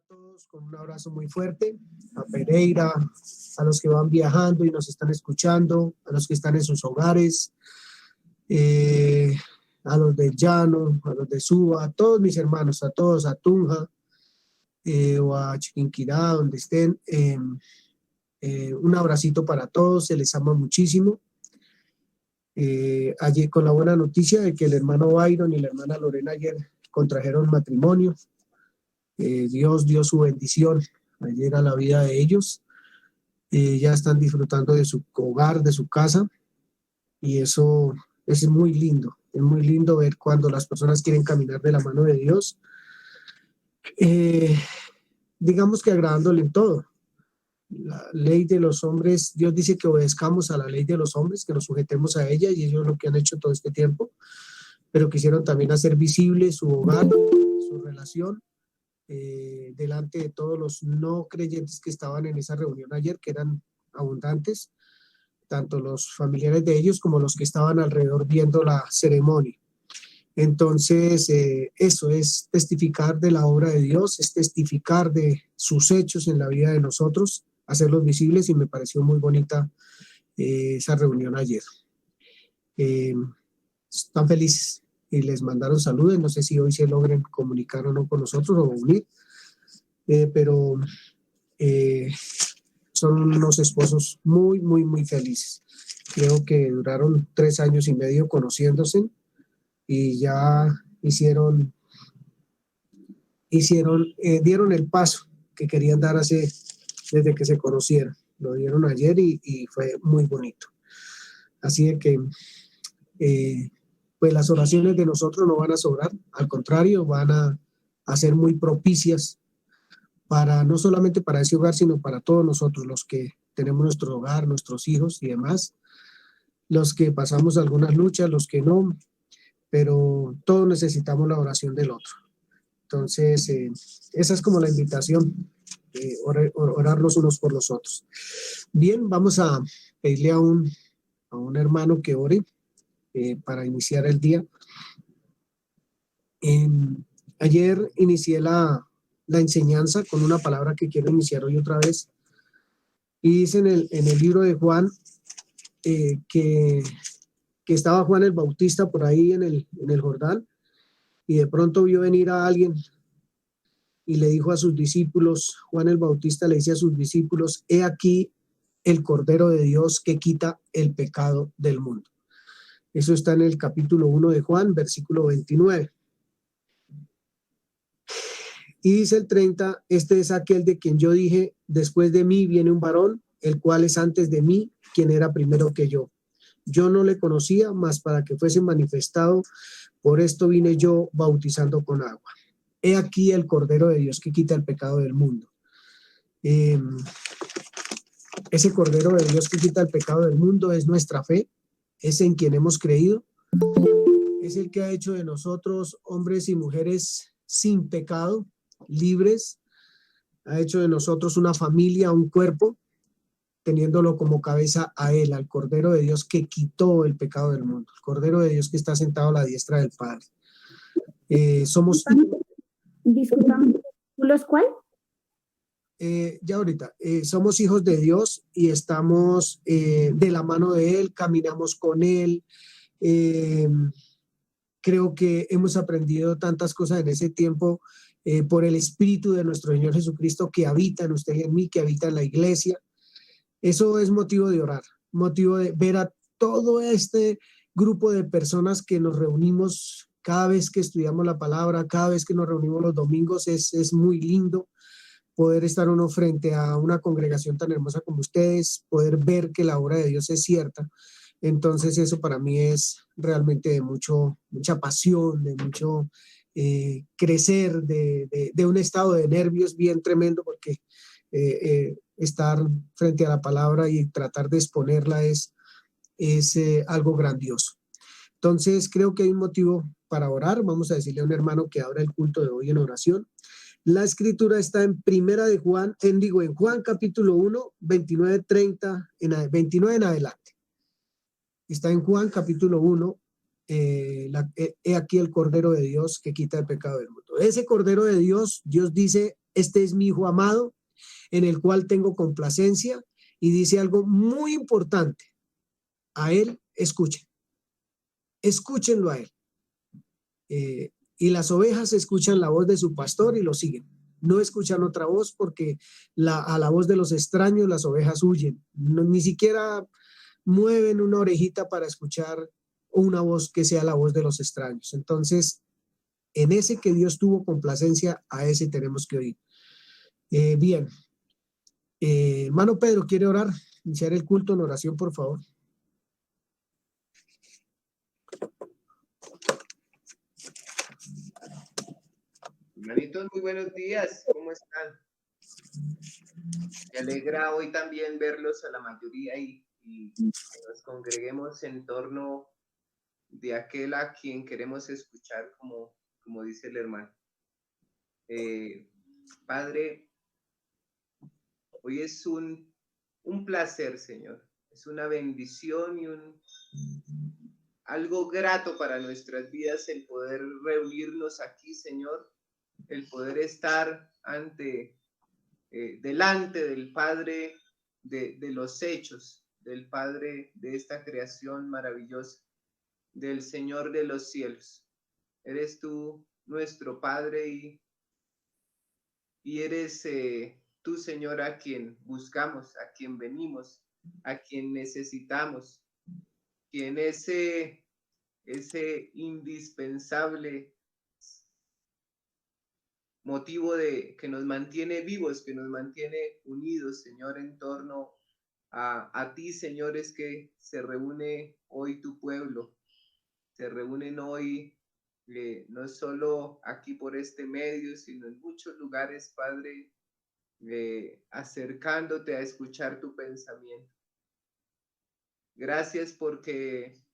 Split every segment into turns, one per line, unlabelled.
todos con un abrazo muy fuerte, a Pereira, a los que van viajando y nos están escuchando, a los que están en sus hogares, a los de Llano, a los de Suba, a todos mis hermanos, a todos, a Tunja o a Chiquinquirá, donde estén. Un abracito para todos, se les ama muchísimo. Ayer con la buena noticia de que el hermano Byron y la hermana Lorena ayer contrajeron matrimonio. Dios dio su bendición ayer a la vida de ellos. Ya están disfrutando de su hogar, de su casa, y eso es muy lindo. Es muy lindo ver cuando las personas quieren caminar de la mano de Dios, digamos que agradándole en todo. La ley de los hombres, Dios dice que obedezcamos a la ley de los hombres, que nos sujetemos a ella, y ellos lo que han hecho todo este tiempo, pero quisieron también hacer visible su hogar, su relación, delante de todos los no creyentes que estaban en esa reunión ayer, que eran abundantes, tanto los familiares de ellos como los que estaban alrededor viendo la ceremonia. Entonces, eso es testificar de la obra de Dios, es testificar de sus hechos en la vida de nosotros, hacerlos visibles, y me pareció muy bonita esa reunión ayer. Están felices y les mandaron saludos, no sé si hoy se logren comunicar o no con nosotros o unir, pero son unos esposos muy, muy, muy felices. Creo que duraron 3 años y medio conociéndose y ya dieron el paso que querían dar desde que se conocieron. Lo dieron ayer y fue muy bonito. Así de que pues las oraciones de nosotros no van a sobrar, al contrario, van a ser muy propicias para no solamente para ese hogar, sino para todos nosotros, los que tenemos nuestro hogar, nuestros hijos y demás, los que pasamos algunas luchas, los que no, pero todos necesitamos la oración del otro. Entonces, esa es como la invitación, orar los unos por los otros. Bien, vamos a pedirle a un hermano que ore para iniciar el día. Ayer inicié la enseñanza con una palabra que quiero iniciar hoy otra vez. Y dice en el libro de Juan que estaba Juan el Bautista por ahí en el Jordán, y de pronto vio venir a alguien y le dijo a sus discípulos, Juan el Bautista le dice a sus discípulos: he aquí el Cordero de Dios que quita el pecado del mundo. Eso está en el capítulo 1 de Juan, versículo 29. Y dice el 30, este es aquel de quien yo dije, después de mí viene un varón, el cual es antes de mí, quien era primero que yo. Yo no le conocía, mas para que fuese manifestado, por esto vine yo bautizando con agua. He aquí el Cordero de Dios que quita el pecado del mundo. Ese Cordero de Dios que quita el pecado del mundo es nuestra fe, es en quien hemos creído, es el que ha hecho de nosotros hombres y mujeres sin pecado, libres, ha hecho de nosotros una familia, un cuerpo, teniéndolo como cabeza a él, al Cordero de Dios que quitó el pecado del mundo, el Cordero de Dios que está sentado a la diestra del Padre. Somos...
Disculpame, ¿los cuál?
Ya ahorita, somos hijos de Dios y estamos de la mano de Él, caminamos con Él. Creo que hemos aprendido tantas cosas en ese tiempo por el Espíritu de nuestro Señor Jesucristo que habita en usted y en mí, que habita en la iglesia. Eso es motivo de orar, motivo de ver a todo este grupo de personas que nos reunimos cada vez que estudiamos la palabra, cada vez que nos reunimos los domingos. Es muy lindo poder estar uno frente a una congregación tan hermosa como ustedes, poder ver que la obra de Dios es cierta. Entonces eso para mí es realmente de mucha pasión, de mucho crecer, de un estado de nervios bien tremendo, porque estar frente a la palabra y tratar de exponerla es algo grandioso. Entonces creo que hay un motivo para orar. Vamos a decirle a un hermano que abra el culto de hoy en oración. La escritura está en en Juan capítulo 1, 29 en adelante. Está en Juan capítulo 1, he aquí el Cordero de Dios que quita el pecado del mundo. Ese Cordero de Dios, Dios dice, este es mi hijo amado, en el cual tengo complacencia, y dice algo muy importante, a él escuchen, escúchenlo a él. Y las ovejas escuchan la voz de su pastor y lo siguen. No escuchan otra voz porque a la voz de los extraños las ovejas huyen. Ni siquiera mueven una orejita para escuchar una voz que sea la voz de los extraños. Entonces, en ese que Dios tuvo complacencia, a ese tenemos que oír. Bien. Hermano Pedro, ¿quiere orar? Iniciar el culto en oración, por favor.
Hermanitos, muy buenos días, ¿cómo están? Me alegra hoy también verlos a la mayoría y que nos congreguemos en torno de aquel a quien queremos escuchar, como dice el hermano. Padre, hoy es un placer, Señor, es una bendición y algo grato para nuestras vidas el poder reunirnos aquí, Señor, el poder estar delante del Padre de los hechos, del Padre de esta creación maravillosa, del Señor de los cielos. Eres tú nuestro Padre y eres tú, Señor, a quien buscamos, a quien venimos, a quien necesitamos, quien ese indispensable motivo que nos mantiene vivos, que nos mantiene unidos, Señor, en torno a ti, Señor, es que se reúne hoy tu pueblo, se reúnen hoy no solo aquí por este medio, sino en muchos lugares, Padre, acercándote a escuchar tu pensamiento. Gracias porque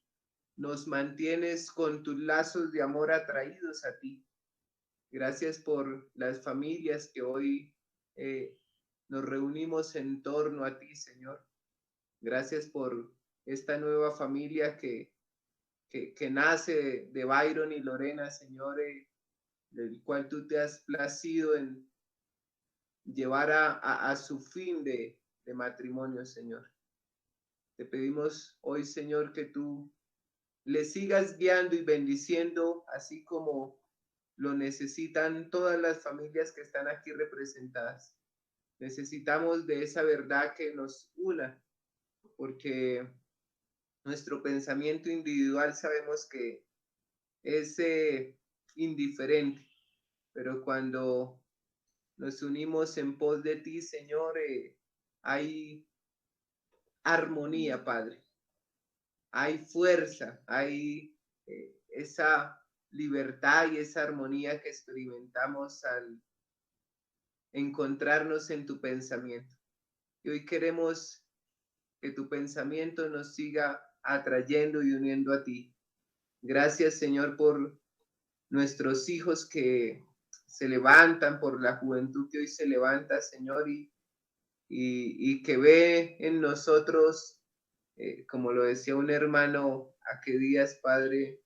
nos mantienes con tus lazos de amor atraídos a ti. Gracias por las familias que hoy nos reunimos en torno a ti, Señor. Gracias por esta nueva familia que nace de Byron y Lorena, Señor, del cual tú te has placido en llevar a su fin de matrimonio, Señor. Te pedimos hoy, Señor, que tú le sigas guiando y bendiciendo, así como lo necesitan todas las familias que están aquí representadas. Necesitamos de esa verdad que nos una, porque nuestro pensamiento individual sabemos que es indiferente, pero cuando nos unimos en pos de ti, Señor, hay armonía, Padre. Hay fuerza, hay esa libertad y esa armonía que experimentamos al encontrarnos en tu pensamiento. Y hoy queremos que tu pensamiento nos siga atrayendo y uniendo a ti. Gracias, Señor, por nuestros hijos que se levantan, por la juventud que hoy se levanta, Señor, y que ve en nosotros, como lo decía un hermano, a qué días, Padre,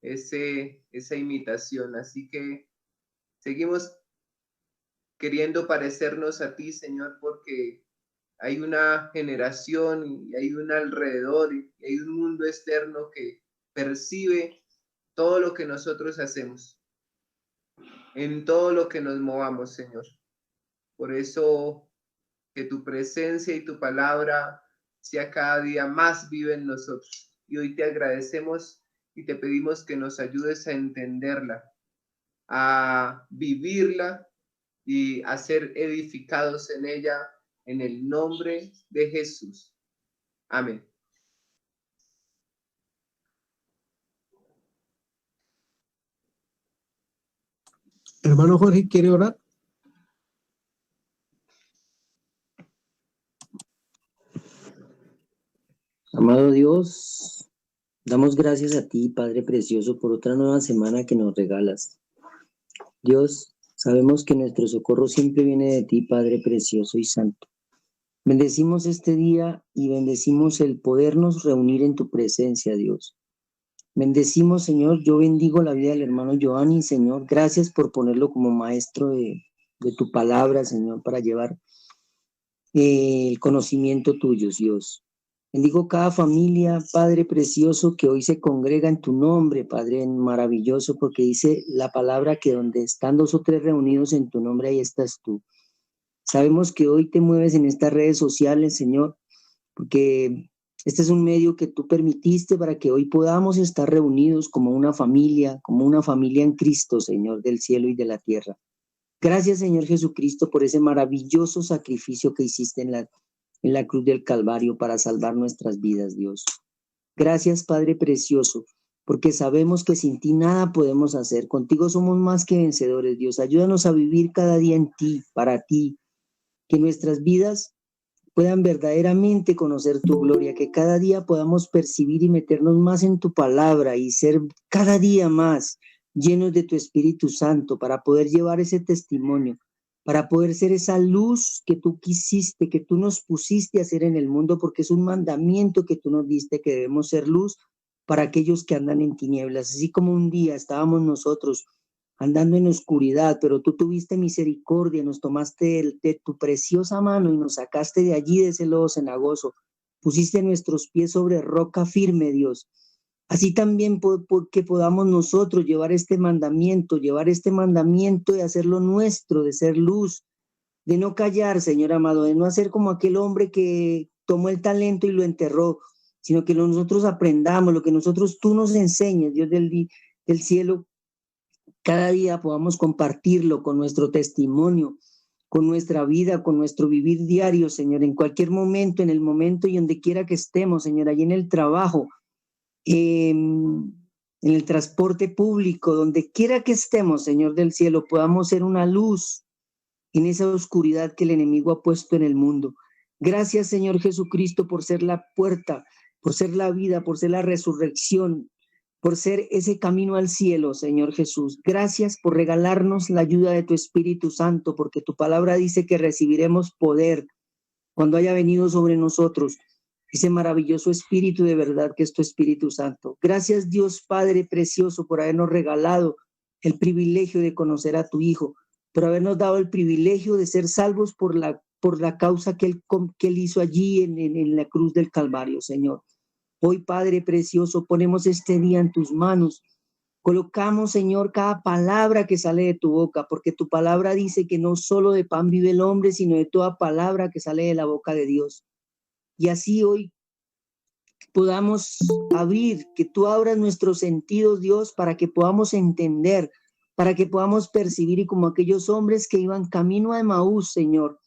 esa imitación. Así que seguimos queriendo parecernos a ti, Señor, porque hay una generación y hay un alrededor y hay un mundo externo que percibe todo lo que nosotros hacemos, en todo lo que nos movamos, Señor. Por eso que tu presencia y tu palabra sea cada día más viva en nosotros. Y hoy te agradecemos y te pedimos que nos ayudes a entenderla, a vivirla y a ser edificados en ella, en el nombre de Jesús. Amén.
Hermano Jorge, ¿quiere orar?
Amado Dios, damos gracias a ti, Padre Precioso, por otra nueva semana que nos regalas. Dios, sabemos que nuestro socorro siempre viene de ti, Padre Precioso y Santo. Bendecimos este día y bendecimos el podernos reunir en tu presencia, Dios. Bendecimos, Señor, yo bendigo la vida del hermano Giovanni, Señor, gracias por ponerlo como maestro de de tu palabra, Señor, para llevar el conocimiento tuyo, Dios. Bendigo cada familia, Padre precioso, que hoy se congrega en tu nombre, Padre maravilloso, porque dice la palabra que donde están 2 o 3 reunidos en tu nombre, ahí estás tú. Sabemos que hoy te mueves en estas redes sociales, Señor, porque este es un medio que tú permitiste para que hoy podamos estar reunidos como una familia en Cristo, Señor, del cielo y de la tierra. Gracias, Señor Jesucristo, por ese maravilloso sacrificio que hiciste en la cruz del Calvario para salvar nuestras vidas, Dios. Gracias, Padre precioso, porque sabemos que sin ti nada podemos hacer. Contigo somos más que vencedores, Dios. Ayúdanos a vivir cada día en ti, para ti, que nuestras vidas puedan verdaderamente conocer tu gloria, que cada día podamos percibir y meternos más en tu palabra y ser cada día más llenos de tu Espíritu Santo para poder llevar ese testimonio, para poder ser esa luz que tú quisiste, que tú nos pusiste a hacer en el mundo, porque es un mandamiento que tú nos diste, que debemos ser luz para aquellos que andan en tinieblas. Así como un día estábamos nosotros andando en oscuridad, pero tú tuviste misericordia, nos tomaste de tu preciosa mano y nos sacaste de allí, de ese lodo cenagoso. Pusiste nuestros pies sobre roca firme, Dios. Así también porque podamos nosotros llevar este mandamiento y hacerlo nuestro, de ser luz, de no callar, Señor amado, de no hacer como aquel hombre que tomó el talento y lo enterró, sino que nosotros aprendamos, lo que tú nos enseñes, Dios del cielo, cada día podamos compartirlo con nuestro testimonio, con nuestra vida, con nuestro vivir diario, Señor, en cualquier momento, en el momento y donde quiera que estemos, Señor, allí en el trabajo, en el transporte público, donde quiera que estemos, Señor del cielo, podamos ser una luz en esa oscuridad que el enemigo ha puesto en el mundo. Gracias, Señor Jesucristo, por ser la puerta, por ser la vida, por ser la resurrección, por ser ese camino al cielo, Señor Jesús. Gracias por regalarnos la ayuda de tu Espíritu Santo, porque tu palabra dice que recibiremos poder cuando haya venido sobre nosotros ese maravilloso Espíritu de verdad que es tu Espíritu Santo. Gracias, Dios Padre precioso, por habernos regalado el privilegio de conocer a tu Hijo, por habernos dado el privilegio de ser salvos por la causa que él hizo allí en la cruz del Calvario, Señor. Hoy, Padre precioso, ponemos este día en tus manos. Colocamos, Señor, cada palabra que sale de tu boca, porque tu palabra dice que no solo de pan vive el hombre, sino de toda palabra que sale de la boca de Dios. Y así hoy podamos abrir, que tú abras nuestros sentidos, Dios, para que podamos entender, para que podamos percibir, y como aquellos hombres que iban camino a Emaús, Señor,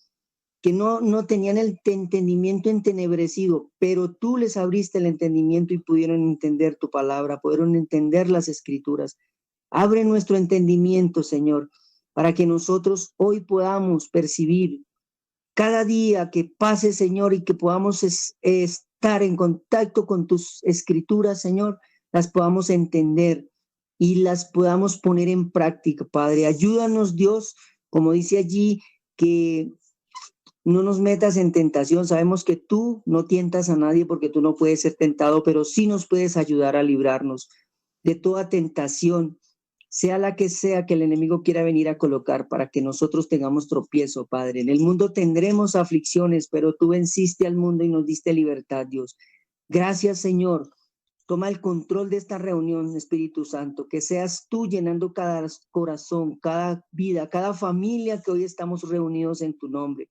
que no tenían el entendimiento entenebrecido, pero tú les abriste el entendimiento y pudieron entender tu palabra, pudieron entender las escrituras. Abre nuestro entendimiento, Señor, para que nosotros hoy podamos percibir cada día que pase, Señor, y que podamos estar en contacto con tus escrituras, Señor, las podamos entender y las podamos poner en práctica, Padre. Ayúdanos, Dios, como dice allí, que no nos metas en tentación. Sabemos que tú no tientas a nadie porque tú no puedes ser tentado, pero sí nos puedes ayudar a librarnos de toda tentación, sea la que sea que el enemigo quiera venir a colocar para que nosotros tengamos tropiezo, Padre. En el mundo tendremos aflicciones, pero tú venciste al mundo y nos diste libertad, Dios. Gracias, Señor. Toma el control de esta reunión, Espíritu Santo, que seas tú llenando cada corazón, cada vida, cada familia que hoy estamos reunidos en tu nombre.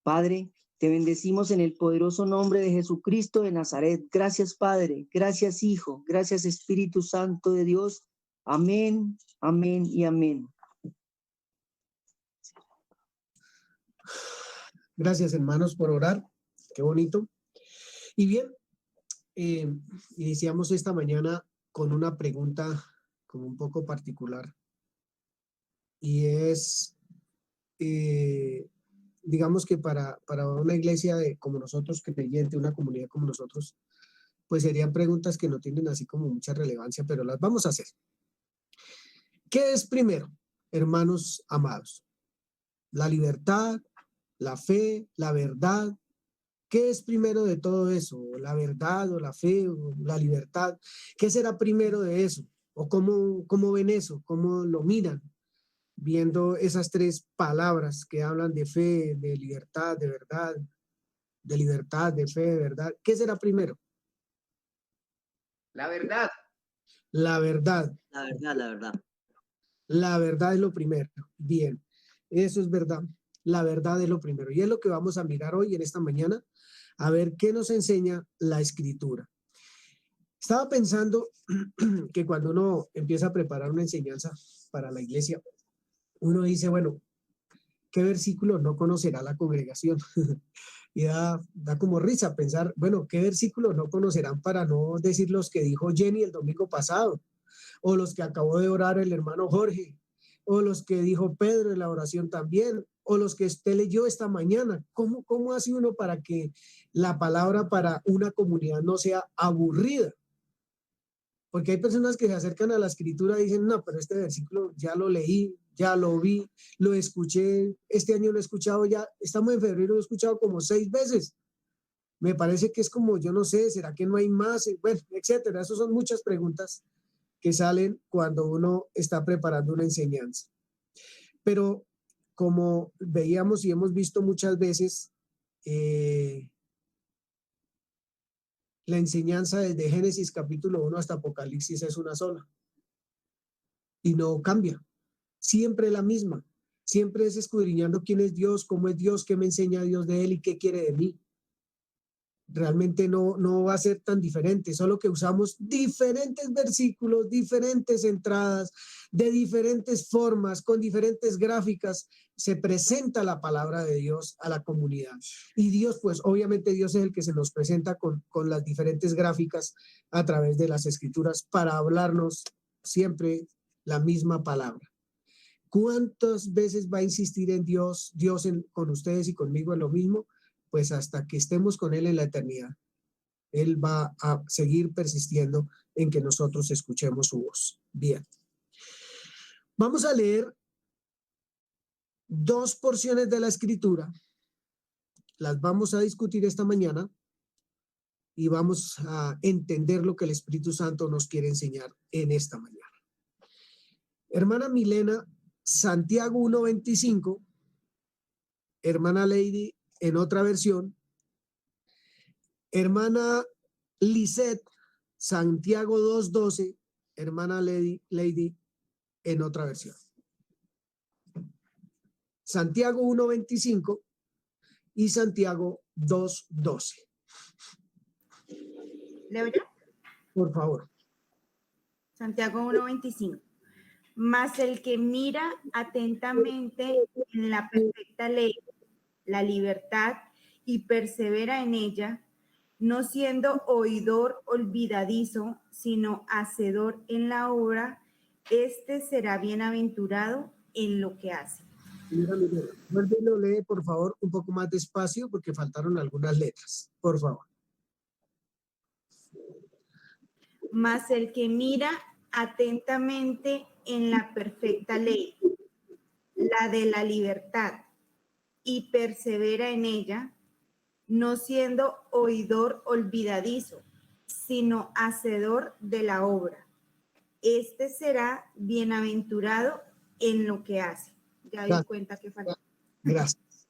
Padre, te bendecimos en el poderoso nombre de Jesucristo de Nazaret. Gracias, Padre. Gracias, Hijo. Gracias, Espíritu Santo de Dios. Amén, amén y amén.
Gracias, hermanos, por orar. Qué bonito. Y bien, iniciamos esta mañana con una pregunta como un poco particular. Y es, digamos que para una iglesia como nosotros, creyente, una comunidad como nosotros, pues serían preguntas que no tienen así como mucha relevancia, pero las vamos a hacer. ¿Qué es primero, hermanos amados? ¿La libertad, la fe, la verdad? ¿Qué es primero de todo eso? ¿La verdad o la fe o la libertad? ¿Qué será primero de eso? ¿O cómo ven eso? ¿Cómo lo miran? viendo esas tres palabras que hablan de fe, de libertad, de verdad, de libertad, de fe, de verdad. ¿Qué será primero?
La verdad.
La verdad.
La verdad, la verdad.
La verdad es lo primero. Bien, eso es verdad. La verdad es lo primero. Y es lo que vamos a mirar hoy en esta mañana, a ver qué nos enseña la Escritura. Estaba pensando que cuando uno empieza a preparar una enseñanza para la iglesia, uno dice, bueno, ¿qué versículo no conocerá la congregación? Y da como risa pensar, bueno, ¿qué versículo no conocerán para no decir los que dijo Jenny el domingo pasado? O los que acabó de orar el hermano Jorge, o los que dijo Pedro en la oración también, o los que usted leyó esta mañana. ¿Cómo hace uno para que la palabra para una comunidad no sea aburrida? Porque hay personas que se acercan a la escritura y dicen, no, pero este versículo ya lo leí, ya lo vi, lo escuché, este año lo he escuchado ya, estamos en febrero, lo he escuchado como 6 veces. Me parece que es como, yo no sé, ¿será que no hay más? Bueno, etcétera. Esas son muchas preguntas que salen cuando uno está preparando una enseñanza. Pero como veíamos y hemos visto muchas veces, la enseñanza desde Génesis capítulo 1 hasta Apocalipsis es una sola y no cambia. Siempre la misma. Siempre es escudriñando quién es Dios, cómo es Dios, qué me enseña Dios de él y qué quiere de mí. Realmente no va a ser tan diferente, solo que usamos diferentes versículos, diferentes entradas, de diferentes formas, con diferentes gráficas, se presenta la palabra de Dios a la comunidad. Y Dios, pues obviamente Dios es el que se nos presenta con las diferentes gráficas a través de las escrituras para hablarnos siempre la misma palabra. ¿Cuántas veces va a insistir en Dios con ustedes y conmigo en lo mismo? Pues hasta que estemos con Él en la eternidad. Él va a seguir persistiendo en que nosotros escuchemos su voz. Bien. Vamos a leer 2 porciones de la Escritura. Las vamos a discutir esta mañana y vamos a entender lo que el Espíritu Santo nos quiere enseñar en esta mañana. Hermana Milena, Santiago 1:25. Hermana Lady, en otra versión. Hermana Lisette, Santiago 2:12, hermana Lady, en otra versión. Santiago 1:25 y Santiago 2:12.
¿Leo yo?
Por favor.
Santiago 1:25. Mas el que mira atentamente en la perfecta ley, la libertad, y persevera en ella, no siendo oidor olvidadizo, sino hacedor en la obra, este será bienaventurado en lo que hace.
Vuelve y lo lee, por favor, un poco más despacio porque faltaron algunas letras. Por favor.
Mas el que mira atentamente en la perfecta ley, la de la libertad, y persevera en ella, no siendo oidor olvidadizo, sino hacedor de la obra, este será bienaventurado en lo que hace. Ya di cuenta que falta.
Gracias.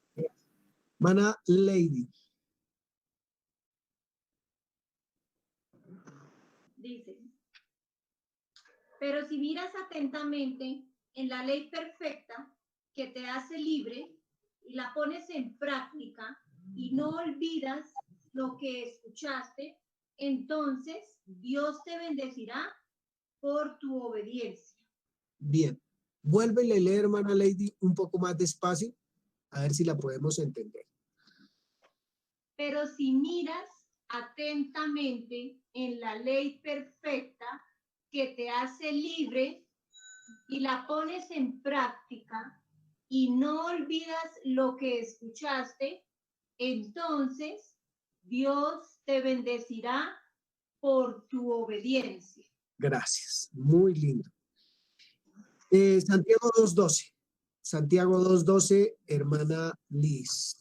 Hermana Lady.
Dice, pero si miras atentamente en la ley perfecta que te hace libre y la pones en práctica y no olvidas lo que escuchaste, entonces Dios te bendecirá por tu obediencia.
Bien. Vuélvele a leer, hermana Lady, un poco más despacio, a ver si la podemos entender.
Pero si miras atentamente en la ley perfecta que te hace libre y la pones en práctica y no olvidas lo que escuchaste, entonces Dios te bendecirá por tu obediencia.
Gracias. Muy lindo. Santiago 2:12. Santiago 2:12, hermana Liz.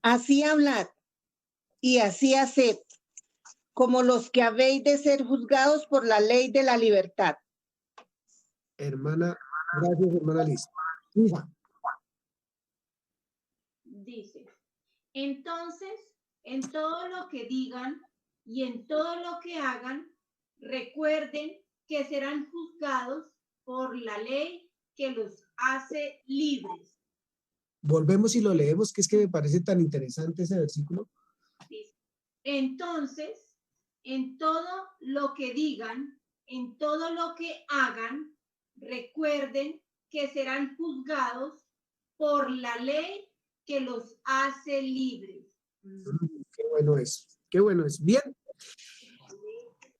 Así hablad y así haced, como los que habéis de ser juzgados por la ley de la libertad.
Hermana Gracias, hermana Liz. Hija.
Dice, entonces, en todo lo que digan y en todo lo que hagan, recuerden que serán juzgados por la ley que los hace libres.
Volvemos y lo leemos, que es que me parece tan interesante ese versículo.
Dice, entonces, en todo lo que digan, en todo lo que hagan, recuerden que serán juzgados por la ley que los hace libres.
Qué bueno eso, qué bueno eso. Bien,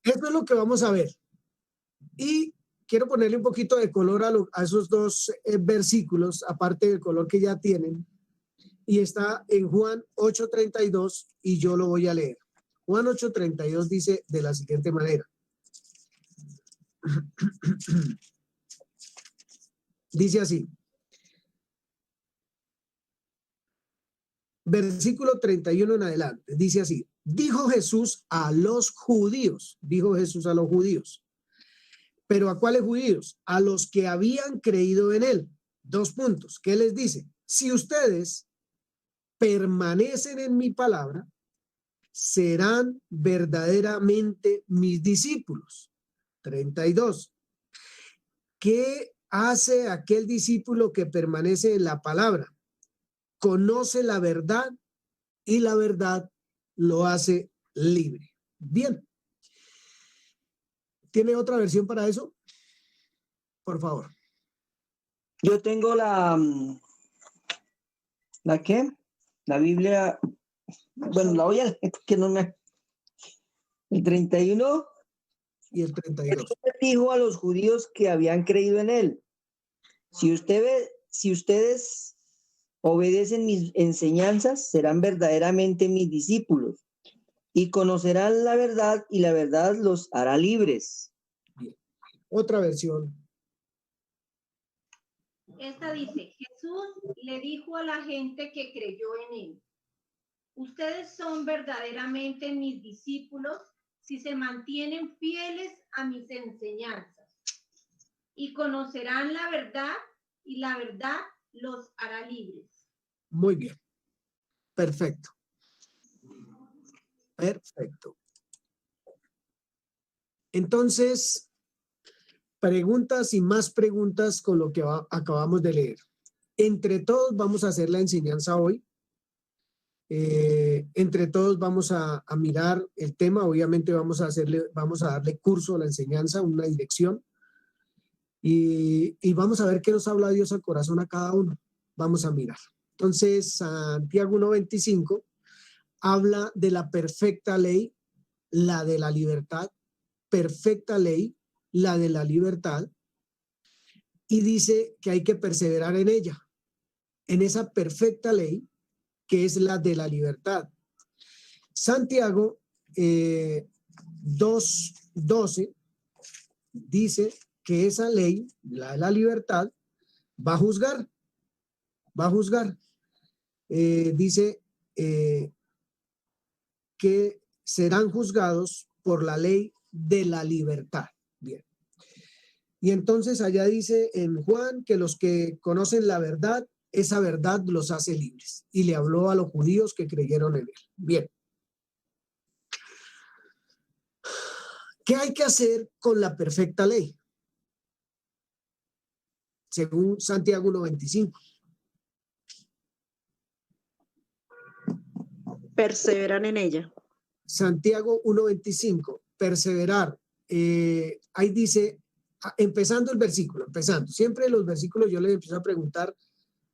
esto es lo que vamos a ver. Y quiero ponerle un poquito de color a esos dos versículos, aparte del color que ya tienen. Y está en Juan 8:32 y yo lo voy a leer. Juan 8:32 dice de la siguiente manera. Dice así. Versículo 31 en adelante. Dice así. Dijo Jesús a los judíos. Dijo Jesús a los judíos. ¿Pero a cuáles judíos? A los que habían creído en él. 2 puntos. ¿Qué les dice? Si ustedes permanecen en mi palabra, serán verdaderamente mis discípulos. 32. ¿Qué hace aquel discípulo que permanece en la palabra? Conoce la verdad y la verdad lo hace libre. Bien. ¿Tiene otra versión para eso? Por favor.
Yo tengo ¿la qué? La Biblia, bueno, la voy a leer porque no me... El 31.
Y el 32.
Dijo a los judíos que habían creído en él. Si ustedes obedecen mis enseñanzas, serán verdaderamente mis discípulos y conocerán la verdad y la verdad los hará libres.
Bien. Otra versión.
Esta dice, Jesús le dijo a la gente que creyó en él, ustedes son verdaderamente mis discípulos si se mantienen fieles a mis enseñanzas y conocerán la verdad y la verdad los hará libres.
Muy bien. Perfecto. Perfecto. Entonces, preguntas y más preguntas con lo que acabamos de leer. Entre todos vamos a hacer la enseñanza hoy. Entre todos vamos a mirar el tema. Obviamente vamos a darle curso a la enseñanza, una dirección. Y vamos a ver qué nos habla Dios al corazón a cada uno. Vamos a mirar. Entonces, Santiago 1:25 habla de la perfecta ley, la de la libertad, perfecta ley, la de la libertad, y dice que hay que perseverar en ella, en esa perfecta ley que es la de la libertad. Santiago 2:12 dice que esa ley, la de la libertad, va a juzgar. Dice que serán juzgados por la ley de la libertad. Bien. Y entonces allá dice en Juan que los que conocen la verdad, esa verdad los hace libres. Y le habló a los judíos que creyeron en él. Bien. ¿Qué hay que hacer con la perfecta ley? Según Santiago 1:25.
Perseveran en ella.
Santiago 1:25, perseverar. Ahí dice, empezando el versículo, siempre los versículos yo les empiezo a preguntar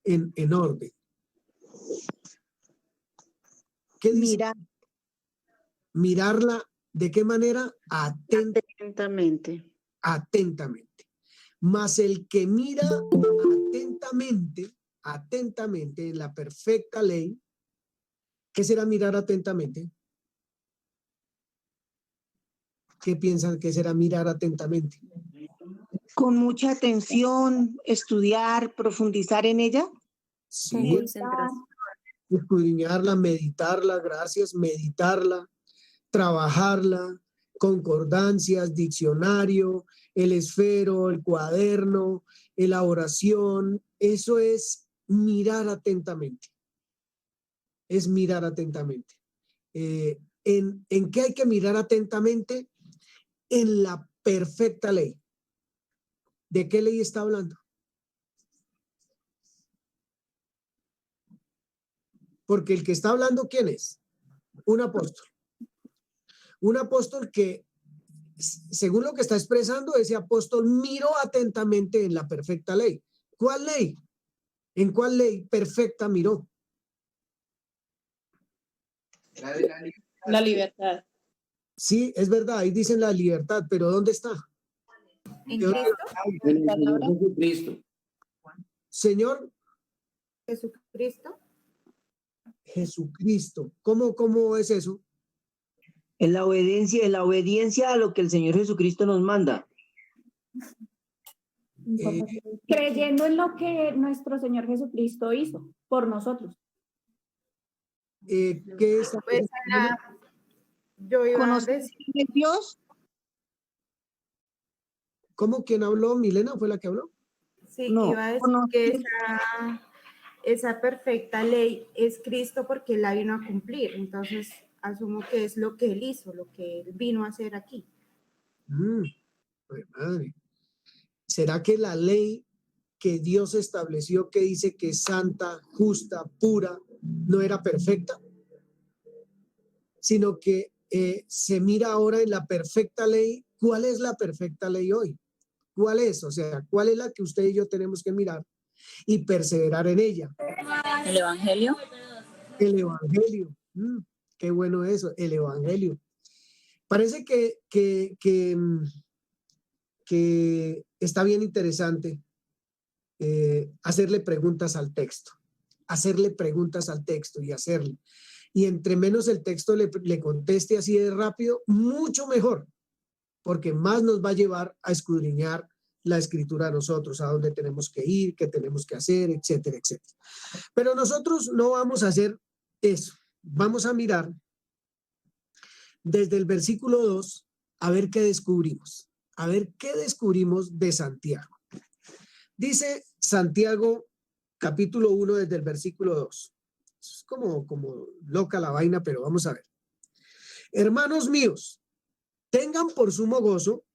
en orden. ¿Qué dice? Mirarla, ¿de qué manera?
Atentamente.
Mas el que mira atentamente en la perfecta ley, ¿qué será mirar atentamente? ¿Qué piensan que será mirar atentamente?
Con mucha atención, estudiar, profundizar en ella.
Sí, escudriñarla, meditarla, gracias, meditarla, trabajarla, concordancias, diccionario, el esfero, el cuaderno, elaboración. Eso es mirar atentamente. Es mirar atentamente. ¿En qué hay que mirar atentamente? En la perfecta ley. ¿De qué ley está hablando? Porque el que está hablando, ¿quién es? Un apóstol. Un apóstol que, según lo que está expresando, ese apóstol miró atentamente en la perfecta ley. ¿Cuál ley? ¿En cuál ley perfecta miró?
La de la libertad.
La libertad.
Sí, es verdad, ahí dicen la libertad, pero ¿dónde está?
En
¿De dónde?
Cristo,
En el Señor Jesucristo.
Señor
Jesucristo.
Jesucristo. ¿Cómo es eso?
En la obediencia a lo que el Señor Jesucristo nos manda.
Creyendo en lo que nuestro Señor Jesucristo hizo por nosotros.
¿Qué es?
Pues yo iba a
¿Conocer
decir,
quién es Dios?
¿Cómo? ¿Quién habló? ¿Milena fue la que habló?
sí,
No,
iba a decir
no.
que esa perfecta ley es Cristo porque Él la vino a cumplir. Entonces, asumo que es lo que Él hizo, lo que Él vino a hacer aquí.
Ay, madre. ¿Será que la ley que Dios estableció, que dice que es santa, justa, pura, no era perfecta? Sino que se mira ahora en la perfecta ley. ¿Cuál es la perfecta ley hoy? ¿Cuál es? O sea, ¿cuál es la que usted y yo tenemos que mirar y perseverar en ella?
El Evangelio.
El Evangelio. Qué bueno eso, el Evangelio. Parece que está bien interesante hacerle preguntas al texto. Hacerle preguntas al texto y hacerle. Y entre menos el texto le conteste así de rápido, mucho mejor, porque más nos va a llevar a escudriñar la escritura a nosotros, a dónde tenemos que ir, qué tenemos que hacer, etcétera, etcétera. Pero nosotros no vamos a hacer eso. Vamos a mirar desde el versículo 2 a ver qué descubrimos. A ver qué descubrimos de Santiago. Dice Santiago capítulo 1 desde el versículo 2. Es como loca la vaina, pero vamos a ver. Hermanos míos, tengan por sumo gozo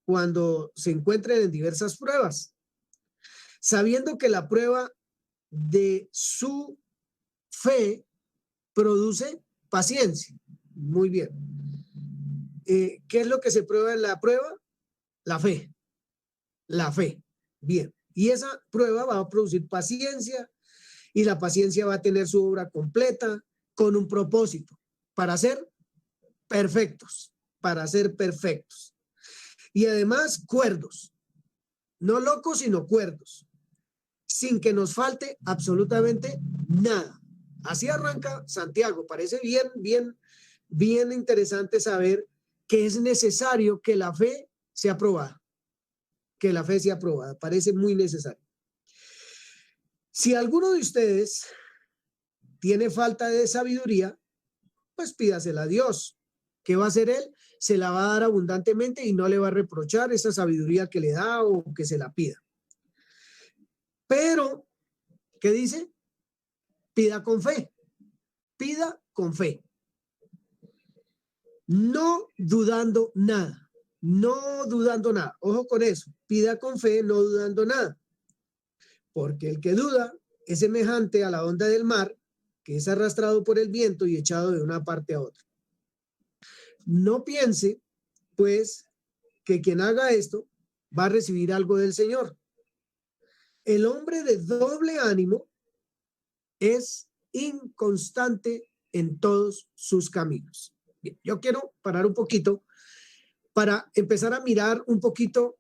cuando se encuentren en diversas pruebas, sabiendo que la prueba de su fe produce paciencia. Muy bien. ¿Qué es lo que se prueba en la prueba? La fe. La fe. Bien. Y esa prueba va a producir paciencia y la paciencia va a tener su obra completa con un propósito, para ser perfectos, para ser perfectos. Y además cuerdos, no locos, sino cuerdos, sin que nos falte absolutamente nada. Así arranca Santiago. Parece bien interesante saber que es necesario que la fe sea aprobada. Que la fe sea aprobada. Parece muy necesario. Si alguno de ustedes tiene falta de sabiduría, pues pídasela a Dios. ¿Qué va a hacer Él? Se la va a dar abundantemente y no le va a reprochar esa sabiduría que le da o que se la pida. Pero, ¿qué dice? Pida con fe. Pida con fe. No dudando nada. No dudando nada. Ojo con eso. Pida con fe, no dudando nada. Porque el que duda es semejante a la onda del mar, que es arrastrado por el viento y echado de una parte a otra. No piense, pues, que quien haga esto va a recibir algo del Señor. El hombre de doble ánimo es inconstante en todos sus caminos. Bien, yo quiero parar un poquito para empezar a mirar un poquito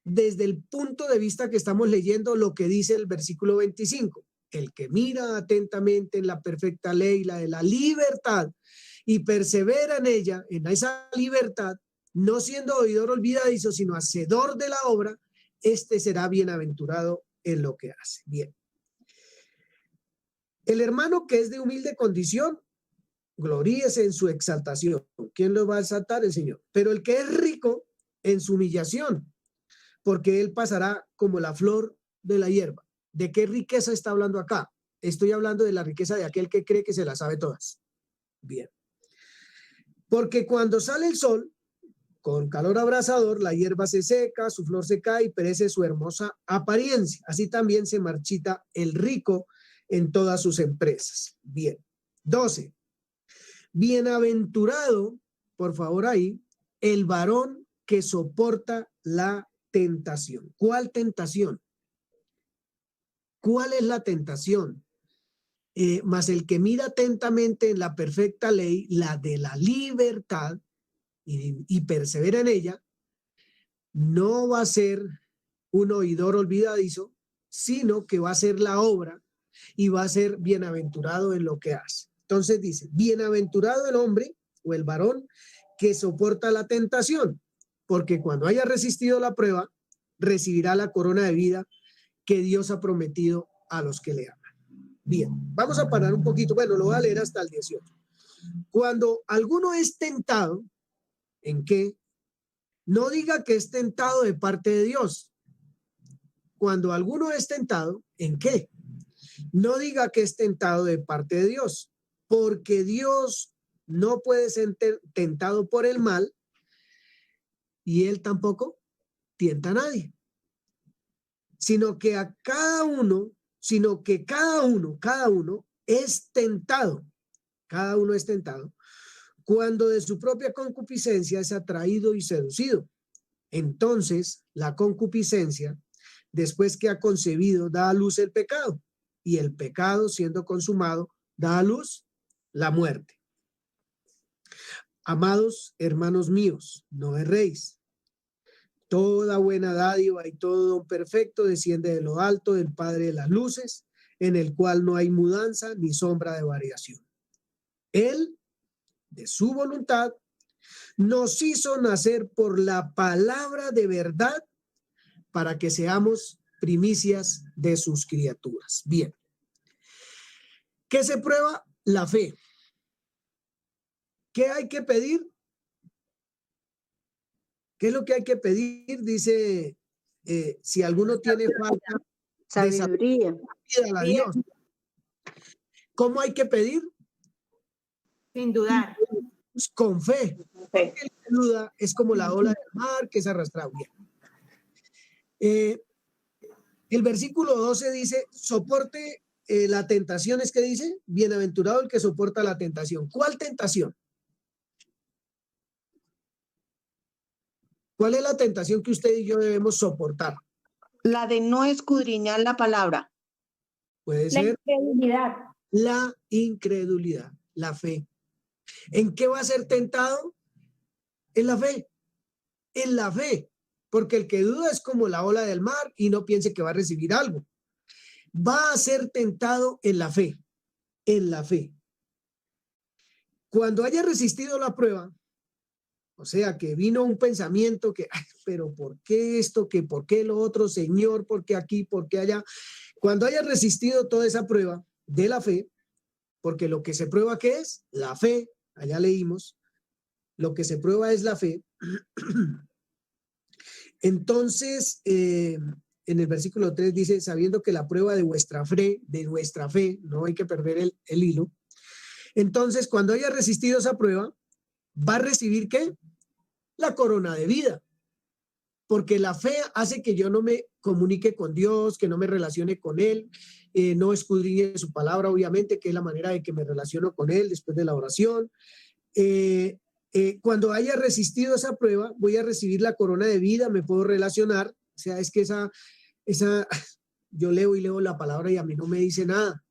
desde el punto de vista que estamos leyendo lo que dice el versículo 25. El que mira atentamente en la perfecta ley, la de la libertad, y persevera en ella, en esa libertad, no siendo oidor olvidadizo, sino hacedor de la obra, este será bienaventurado en lo que hace. Bien. El hermano que es de humilde condición gloríese en su exaltación. ¿Quién lo va a exaltar? El Señor. Pero el que es rico en su humillación, porque él pasará como la flor de la hierba. ¿De qué riqueza está hablando acá? Estoy hablando de la riqueza de aquel que cree que se las sabe todas. Bien. Porque cuando sale el sol, con calor abrasador, la hierba se seca, su flor se cae y perece su hermosa apariencia. Así también se marchita el rico en todas sus empresas. Bien. 12. Bienaventurado, por favor ahí, el varón que soporta la tentación. ¿Cuál tentación? ¿Cuál es la tentación? Mas el que mira atentamente en la perfecta ley, la de la libertad, y persevera en ella, no va a ser un oidor olvidadizo, sino que va a ser la obra y va a ser bienaventurado en lo que hace. Entonces dice, bienaventurado el hombre o el varón que soporta la tentación, porque cuando haya resistido la prueba, recibirá la corona de vida que Dios ha prometido a los que le aman. Bien, vamos a parar un poquito. Bueno, lo voy a leer hasta el 18. Cuando alguno es tentado, ¿en qué? No diga que es tentado de parte de Dios. Cuando alguno es tentado, ¿en qué? No diga que es tentado de parte de Dios, porque Dios no puede ser tentado por el mal y él tampoco tienta a nadie, sino que cada uno es tentado, cada uno es tentado cuando de su propia concupiscencia es atraído y seducido. Entonces, la concupiscencia, después que ha concebido, da a luz el pecado, y el pecado, siendo consumado, da a luz la muerte. Amados hermanos míos, no erréis. Toda buena dádiva y todo don perfecto desciende de lo alto del Padre de las luces, en el cual no hay mudanza ni sombra de variación. Él, de su voluntad, nos hizo nacer por la palabra de verdad para que seamos primicias de sus criaturas. Bien. ¿Qué se prueba? La fe. ¿Qué hay que pedir? ¿Qué es lo que hay que pedir? Dice, si alguno tiene falta de
Sabiduría.
pídala a Dios. ¿Cómo hay que pedir?
Sin dudar.
Con fe. Porque la duda es como la ola del mar que es arrastrada. El versículo 12 dice, soporte la tentación, ¿es que dice? Bienaventurado el que soporta la tentación. ¿Cuál tentación? ¿Cuál es la tentación que usted y yo debemos soportar?
La de no escudriñar la palabra.
Puede
La
ser
incredulidad.
la incredulidad, la fe. ¿En qué va a ser tentado? En la fe. En la fe. Porque el que duda es como la ola del mar y no piense que va a recibir algo. Va a ser tentado en la fe. En la fe. Cuando haya resistido la prueba, o sea, que vino un pensamiento que, ay, pero ¿por qué esto? Que ¿por qué lo otro, Señor? ¿Por qué aquí? ¿Por qué allá? Cuando haya resistido toda esa prueba de la fe, porque lo que se prueba, ¿qué es? La fe. Allá leímos. Lo que se prueba es la fe. Entonces, en el versículo 3 dice, sabiendo que la prueba de vuestra fe, no hay que perder el hilo. Entonces, cuando haya resistido esa prueba, ¿va a recibir qué? La corona de vida. Porque la fe hace que yo no me comunique con Dios, que no me relacione con Él, no escudriñe su palabra, obviamente, que es la manera de que me relaciono con Él después de la oración. Cuando haya resistido esa prueba, voy a recibir la corona de vida, me puedo relacionar. O sea, es que yo leo y leo la palabra y a mí no me dice nada.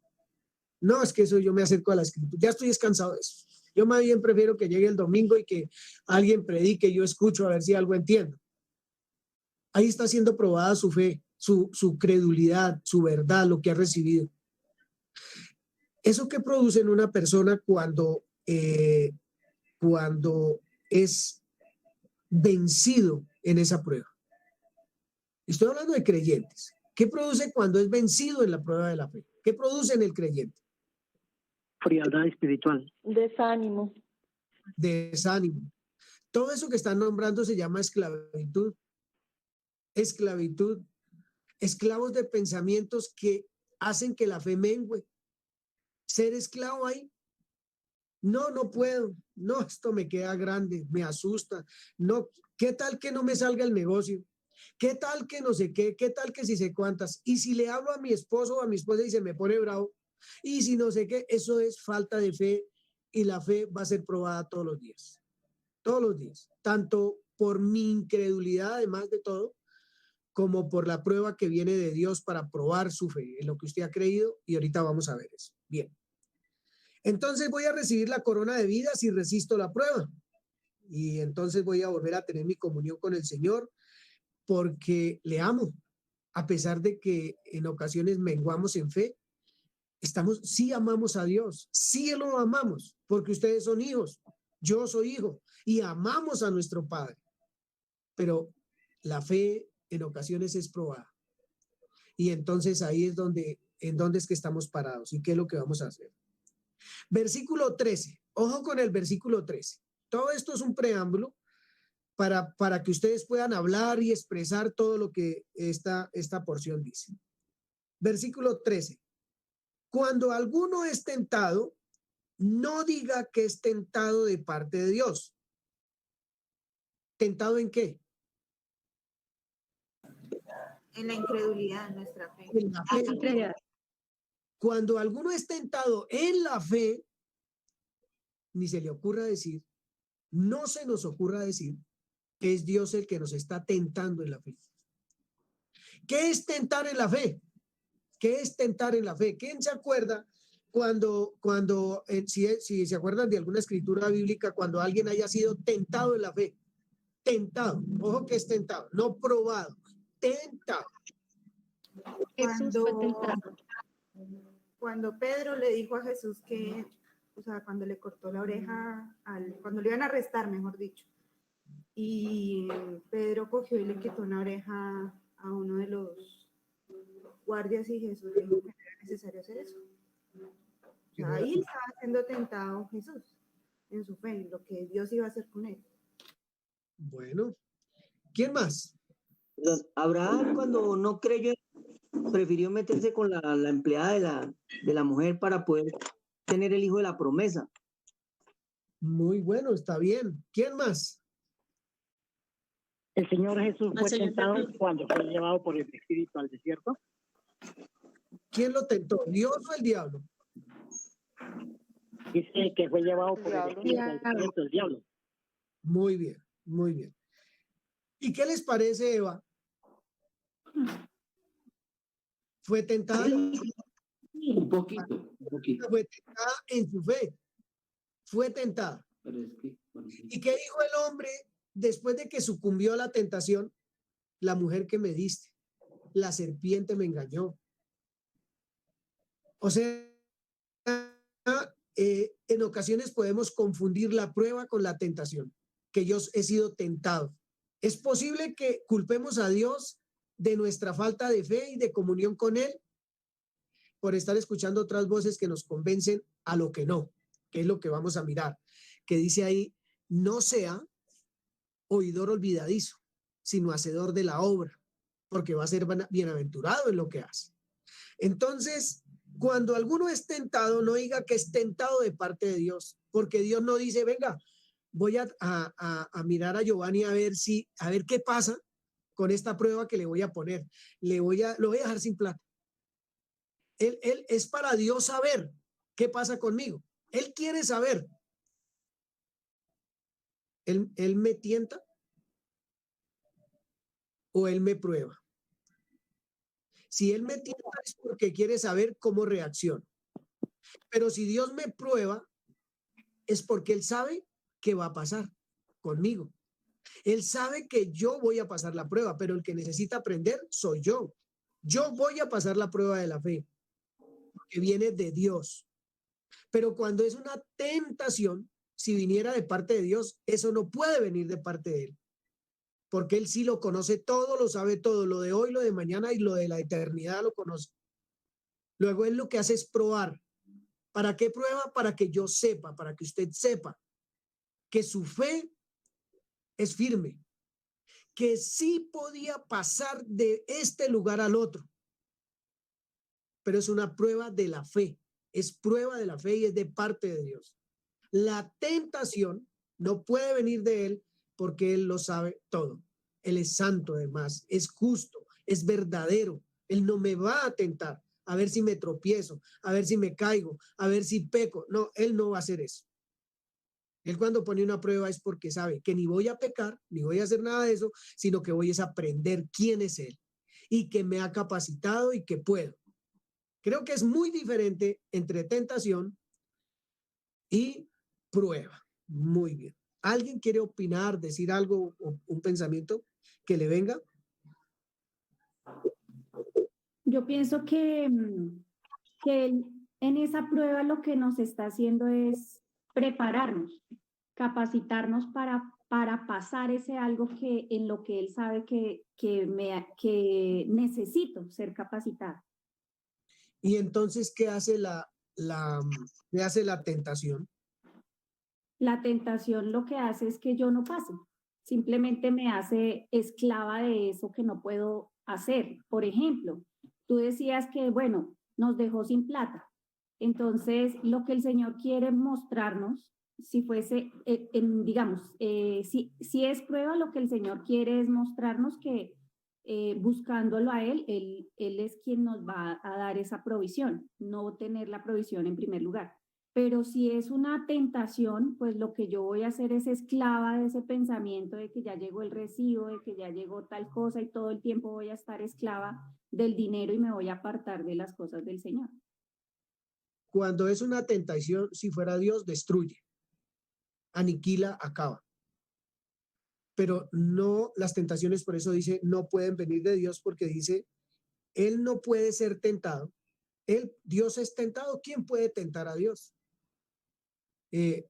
No, es que eso yo me acerco a la escritura. Ya estoy descansado de eso. Yo más bien prefiero que llegue el domingo y que alguien predique y yo escucho a ver si algo entiendo. Ahí está siendo probada su fe, su credulidad, su verdad, lo que ha recibido. Eso que produce en una persona cuando es vencido en esa prueba. Estoy hablando de creyentes. ¿Qué produce cuando es vencido en la prueba de la fe? ¿Qué produce en el creyente?
Frialdad espiritual.
Desánimo.
Desánimo. Todo eso que están nombrando se llama esclavitud. Esclavitud. Esclavos de pensamientos que hacen que la fe mengüe. Ser esclavo ahí. No, no puedo. No, esto me queda grande, me asusta. No, ¿qué tal que no me salga el negocio? ¿Qué tal que no sé qué? ¿Qué tal que si sé cuántas? Y si le hablo a mi esposo o a mi esposa y se me pone bravo, y si no sé qué, eso es falta de fe y la fe va a ser probada todos los días, tanto por mi incredulidad, además de todo, como por la prueba que viene de Dios para probar su fe en lo que usted ha creído, y ahorita vamos a ver eso. Bien. Entonces voy a recibir la corona de vida si resisto la prueba. Y entonces voy a volver a tener mi comunión con el Señor porque le amo. A pesar de que en ocasiones menguamos en fe, sí amamos a Dios, sí lo amamos, porque ustedes son hijos, yo soy hijo y amamos a nuestro Padre. Pero la fe en ocasiones es probada. Y entonces ahí es en donde es que estamos parados y qué es lo que vamos a hacer. Versículo 13. Ojo con el versículo 13. Todo esto es un preámbulo para que ustedes puedan hablar y expresar todo lo que esta porción dice. Versículo 13. Cuando alguno es tentado, no diga que es tentado de parte de Dios. ¿Tentado en qué?
En la incredulidad, en nuestra fe.
En la fe. Cuando alguno es tentado en la fe, ni se le ocurra decir, no se nos ocurra decir que es Dios el que nos está tentando en la fe. ¿Qué es tentar en la fe? ¿Qué es tentar en la fe? ¿Quién se acuerda si se acuerdan de alguna escritura bíblica, cuando alguien haya sido tentado en la fe? Tentado. Ojo que es tentado, no probado. Tentado.
Jesús fue tentado. Cuando Pedro le dijo a Jesús que, o sea, cuando le cortó la oreja, cuando le iban a arrestar, mejor dicho, y Pedro cogió y le quitó una oreja a uno de los guardias y Jesús dijo que no era necesario hacer eso. O sea, ahí estaba siendo tentado Jesús en su fe, en lo que Dios iba a hacer con él.
Bueno, ¿quién más?
Abraham, cuando no creyó, prefirió meterse con la empleada de la mujer para poder tener el hijo de la promesa.
Muy bueno, está bien. ¿Quién más?
El Señor Jesús fue tentado cuando fue llevado por el Espíritu al desierto.
¿Quién lo tentó? ¿Dios o el diablo?
Dice que fue llevado por el Espíritu al desierto, el diablo.
Muy bien, muy bien. ¿Y qué les parece, Eva? ¿Fue tentada?
Un poquito.
Fue tentada en su fe. Fue tentada.
Pero es que,
¿Y qué dijo el hombre después de que sucumbió a la tentación? La mujer que me diste, la serpiente me engañó. O sea, en ocasiones podemos confundir la prueba con la tentación, que yo he sido tentado. Es posible que culpemos a Dios de nuestra falta de fe y de comunión con Él por estar escuchando otras voces que nos convencen a lo que no, que es lo que vamos a mirar, que dice ahí, no sea oidor olvidadizo, sino hacedor de la obra, porque va a ser bienaventurado en lo que hace. Entonces, cuando alguno es tentado, no diga que es tentado de parte de Dios, porque Dios no dice, venga, voy a mirar a Giovanni a ver qué pasa con esta prueba que le voy a poner. Lo voy a dejar sin plata. Él es para Dios saber qué pasa conmigo. Él quiere saber. ¿Él me tienta o él me prueba? Si él me tienta es porque quiere saber cómo reacciono. Pero si Dios me prueba, es porque él sabe qué va a pasar conmigo. Él sabe que yo voy a pasar la prueba, pero el que necesita aprender soy yo. Yo voy a pasar la prueba de la fe, que viene de Dios. Pero cuando es una tentación, si viniera de parte de Dios, eso no puede venir de parte de él. Porque él sí lo conoce todo, lo sabe todo, lo de hoy, lo de mañana y lo de la eternidad lo conoce. Luego él lo que hace es probar ¿Para qué prueba? Para que yo sepa, para que usted sepa que su fe es firme, que sí podía pasar de este lugar al otro, pero es una prueba de la fe, es prueba de la fe y es de parte de Dios. La tentación no puede venir de Él porque Él lo sabe todo. Él es santo además, es justo, es verdadero. Él no me va a tentar a ver si me tropiezo, a ver si me caigo, a ver si peco. No, Él no va a hacer eso. Él cuando pone una prueba es porque sabe que ni voy a pecar, ni voy a hacer nada de eso, sino que voy a aprender quién es Él y que me ha capacitado y que puedo. Creo que es muy diferente entre tentación y prueba. Muy bien. ¿Alguien quiere opinar, decir algo o un pensamiento que le venga?
Yo pienso que en esa prueba lo que nos está haciendo es prepararnos, capacitarnos para pasar ese algo que en lo que él sabe que necesito ser capacitada.
Y entonces, ¿qué hace qué hace la tentación?
La tentación lo que hace es que yo no pase, simplemente me hace esclava de eso que no puedo hacer. Por ejemplo, tú decías que, bueno, nos dejó sin plata. Entonces, lo que el Señor quiere mostrarnos, si fuese, digamos, si es prueba, lo que el Señor quiere es mostrarnos que buscándolo a él es quien nos va a dar esa provisión, no tener la provisión en primer lugar. Pero si es una tentación, pues lo que yo voy a hacer es esclava de ese pensamiento de que ya llegó el recibo, de que ya llegó tal cosa y todo el tiempo voy a estar esclava del dinero y me voy a apartar de las cosas del Señor.
Cuando es una tentación, si fuera Dios, destruye, aniquila, acaba. Pero no, las tentaciones, por eso dice, no pueden venir de Dios, porque dice, Él no puede ser tentado. Dios es tentado. ¿Quién puede tentar a Dios?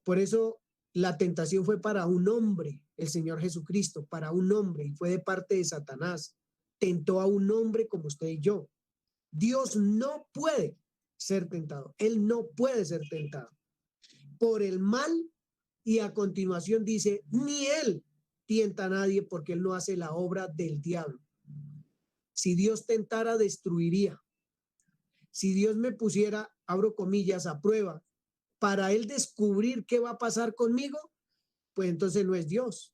Por eso la tentación fue para un hombre, el Señor Jesucristo, para un hombre, y fue de parte de Satanás. Tentó a un hombre como usted y yo. Dios no puede ser tentado. Él no puede ser tentado por el mal, y a continuación dice, ni él tienta a nadie porque él no hace la obra del diablo. Si Dios tentara, destruiría. Si Dios me pusiera, abro comillas, a prueba, para él descubrir qué va a pasar conmigo, pues entonces no es Dios.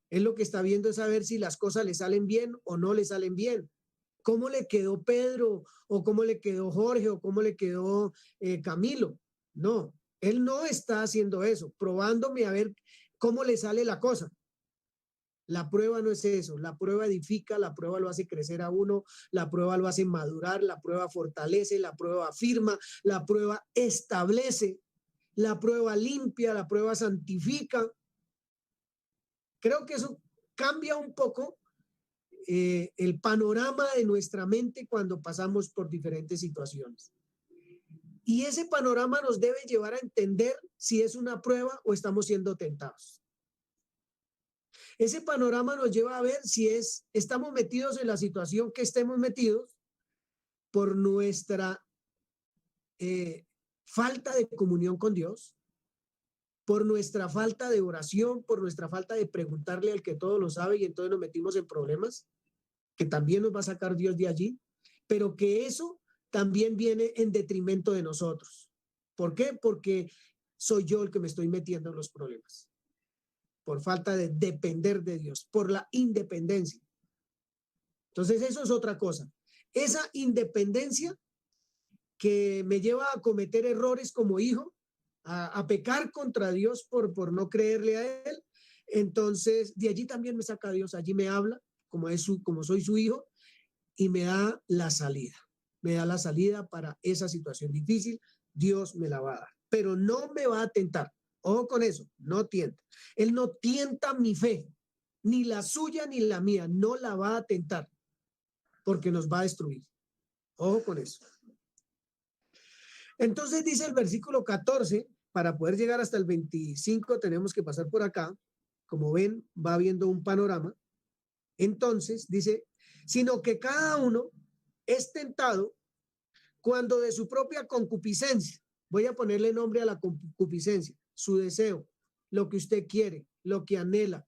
Él lo que está viendo es saber si las cosas le salen bien o no le salen bien. ¿Cómo le quedó Pedro? ¿O cómo le quedó Jorge? ¿O cómo le quedó Camilo? No, él no está haciendo eso, probándome a ver cómo le sale la cosa. La prueba no es eso, la prueba edifica, la prueba lo hace crecer a uno, la prueba lo hace madurar, la prueba fortalece, la prueba afirma, la prueba establece, la prueba limpia, la prueba santifica. Creo que eso cambia un poco el panorama de nuestra mente cuando pasamos por diferentes situaciones. Y ese panorama nos debe llevar a entender si es una prueba o estamos siendo tentados. Ese panorama nos lleva a ver si estamos metidos en la situación que estemos metidos por nuestra falta de comunión con Dios, por nuestra falta de oración, por nuestra falta de preguntarle al que todo lo sabe y entonces nos metimos en problemas, que también nos va a sacar Dios de allí, pero que eso también viene en detrimento de nosotros. ¿Por qué? Porque soy yo el que me estoy metiendo en los problemas, por falta de depender de Dios, por la independencia. Entonces eso es otra cosa. Esa independencia que me lleva a cometer errores como hijo, a pecar contra Dios por no creerle a Él, entonces de allí también me saca Dios, allí me habla, como soy su hijo, y me da la salida para esa situación difícil. Dios me la va a dar, pero no me va a tentar. Ojo con eso, no tienta. Él no tienta mi fe, ni la suya ni la mía, no la va a tentar, porque nos va a destruir. Ojo con eso. Entonces dice el versículo 14, para poder llegar hasta el 25 tenemos que pasar por acá. Como ven, va viendo un panorama. Entonces dice, sino que cada uno es tentado cuando de su propia concupiscencia, voy a ponerle nombre a la concupiscencia, su deseo, lo que usted quiere, lo que anhela,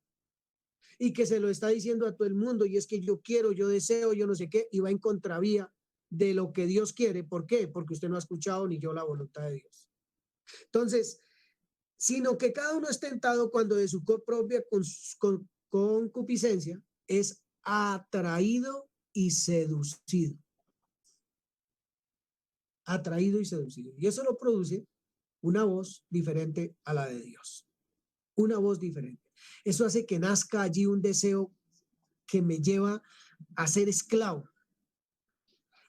y que se lo está diciendo a todo el mundo, y es que yo quiero, yo deseo, yo no sé qué, y va en contravía de lo que Dios quiere. ¿Por qué? Porque usted no ha escuchado ni yo la voluntad de Dios. Entonces, sino que cada uno es tentado cuando de su propia concupiscencia es atraído y seducido. Atraído y seducido. Y eso lo produce una voz diferente a la de Dios. Una voz diferente. Eso hace que nazca allí un deseo que me lleva a ser esclavo.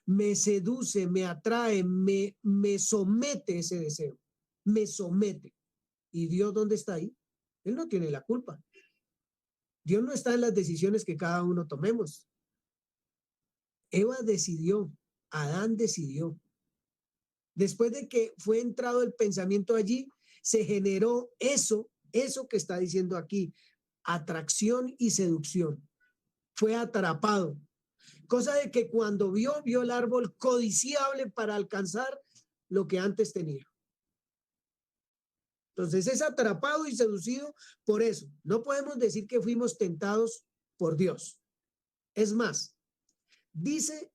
Me seduce, me atrae, me somete ese deseo. Me somete. ¿Y Dios dónde está ahí? Él no tiene la culpa. Dios no está en las decisiones que cada uno tomemos. Eva decidió, Adán decidió. Después de que fue entrado el pensamiento allí, se generó eso que está diciendo aquí, atracción y seducción. Fue atrapado. Cosa de que cuando vio el árbol codiciable para alcanzar lo que antes tenía. Entonces es atrapado y seducido por eso. No podemos decir que fuimos tentados por Dios. Es más, dice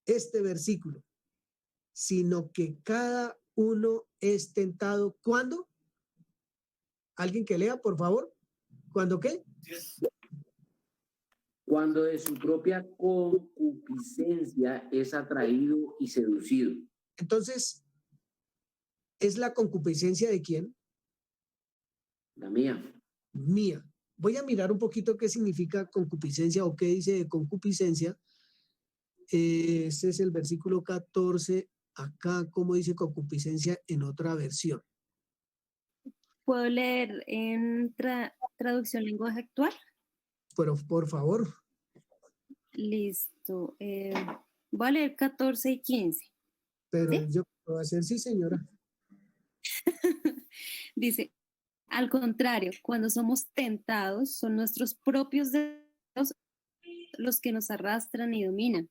este versículo, sino que cada uno es tentado. ¿Cuándo? ¿Alguien que lea, por favor? ¿Cuándo qué?
Cuando de su propia concupiscencia es atraído y seducido.
Entonces, ¿es la concupiscencia de quién?
La mía.
Mía. Voy a mirar un poquito qué significa concupiscencia o qué dice de concupiscencia. Este es el versículo 14. Acá, ¿cómo dice concupiscencia en otra versión?
¿Puedo leer en traducción lenguaje actual?
Pero, por favor.
Listo. Voy a leer 14 y 15.
Pero
¿sí?
Yo puedo hacer, sí, señora.
Dice, al contrario, cuando somos tentados, son nuestros propios deseos los que nos arrastran y dominan.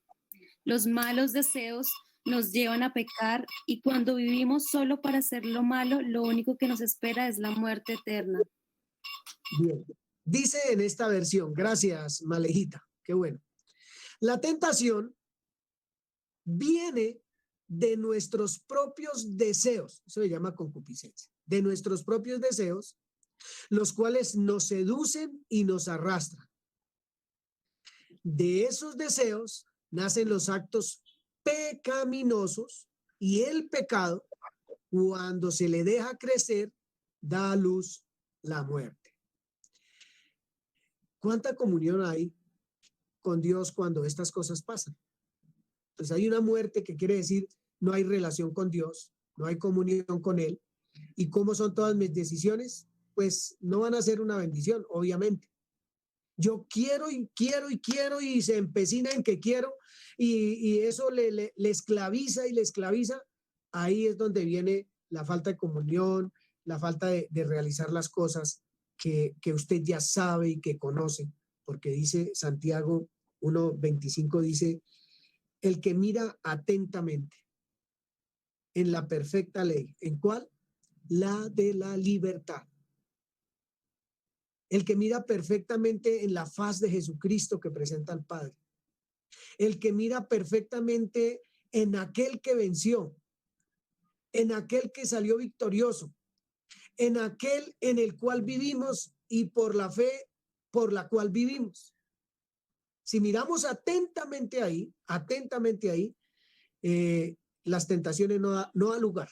Los malos deseos nos llevan a pecar y cuando vivimos solo para hacer lo malo, lo único que nos espera es la muerte eterna.
Bien. Dice en esta versión, gracias, Malejita, qué bueno. La tentación viene de nuestros propios deseos, eso se llama concupiscencia, de nuestros propios deseos, los cuales nos seducen y nos arrastran. De esos deseos nacen los actos pecaminosos y el pecado, cuando se le deja crecer, da a luz la muerte. ¿Cuánta comunión hay con Dios cuando estas cosas pasan? Pues hay una muerte que quiere decir no hay relación con Dios, no hay comunión con Él. ¿Y cómo son todas mis decisiones? Pues no van a ser una bendición, obviamente. Yo quiero y quiero y quiero y se empecina en que quiero y eso le esclaviza y le esclaviza. Ahí es donde viene la falta de comunión, la falta de realizar las cosas que usted ya sabe y que conoce, porque dice Santiago 1:25, dice, el que mira atentamente en la perfecta ley, ¿en cuál? La de la libertad. El que mira perfectamente en la faz de Jesucristo que presenta al Padre. El que mira perfectamente en aquel que venció, en aquel que salió victorioso, en aquel en el cual vivimos y por la fe por la cual vivimos. Si miramos atentamente ahí, las tentaciones no da lugar.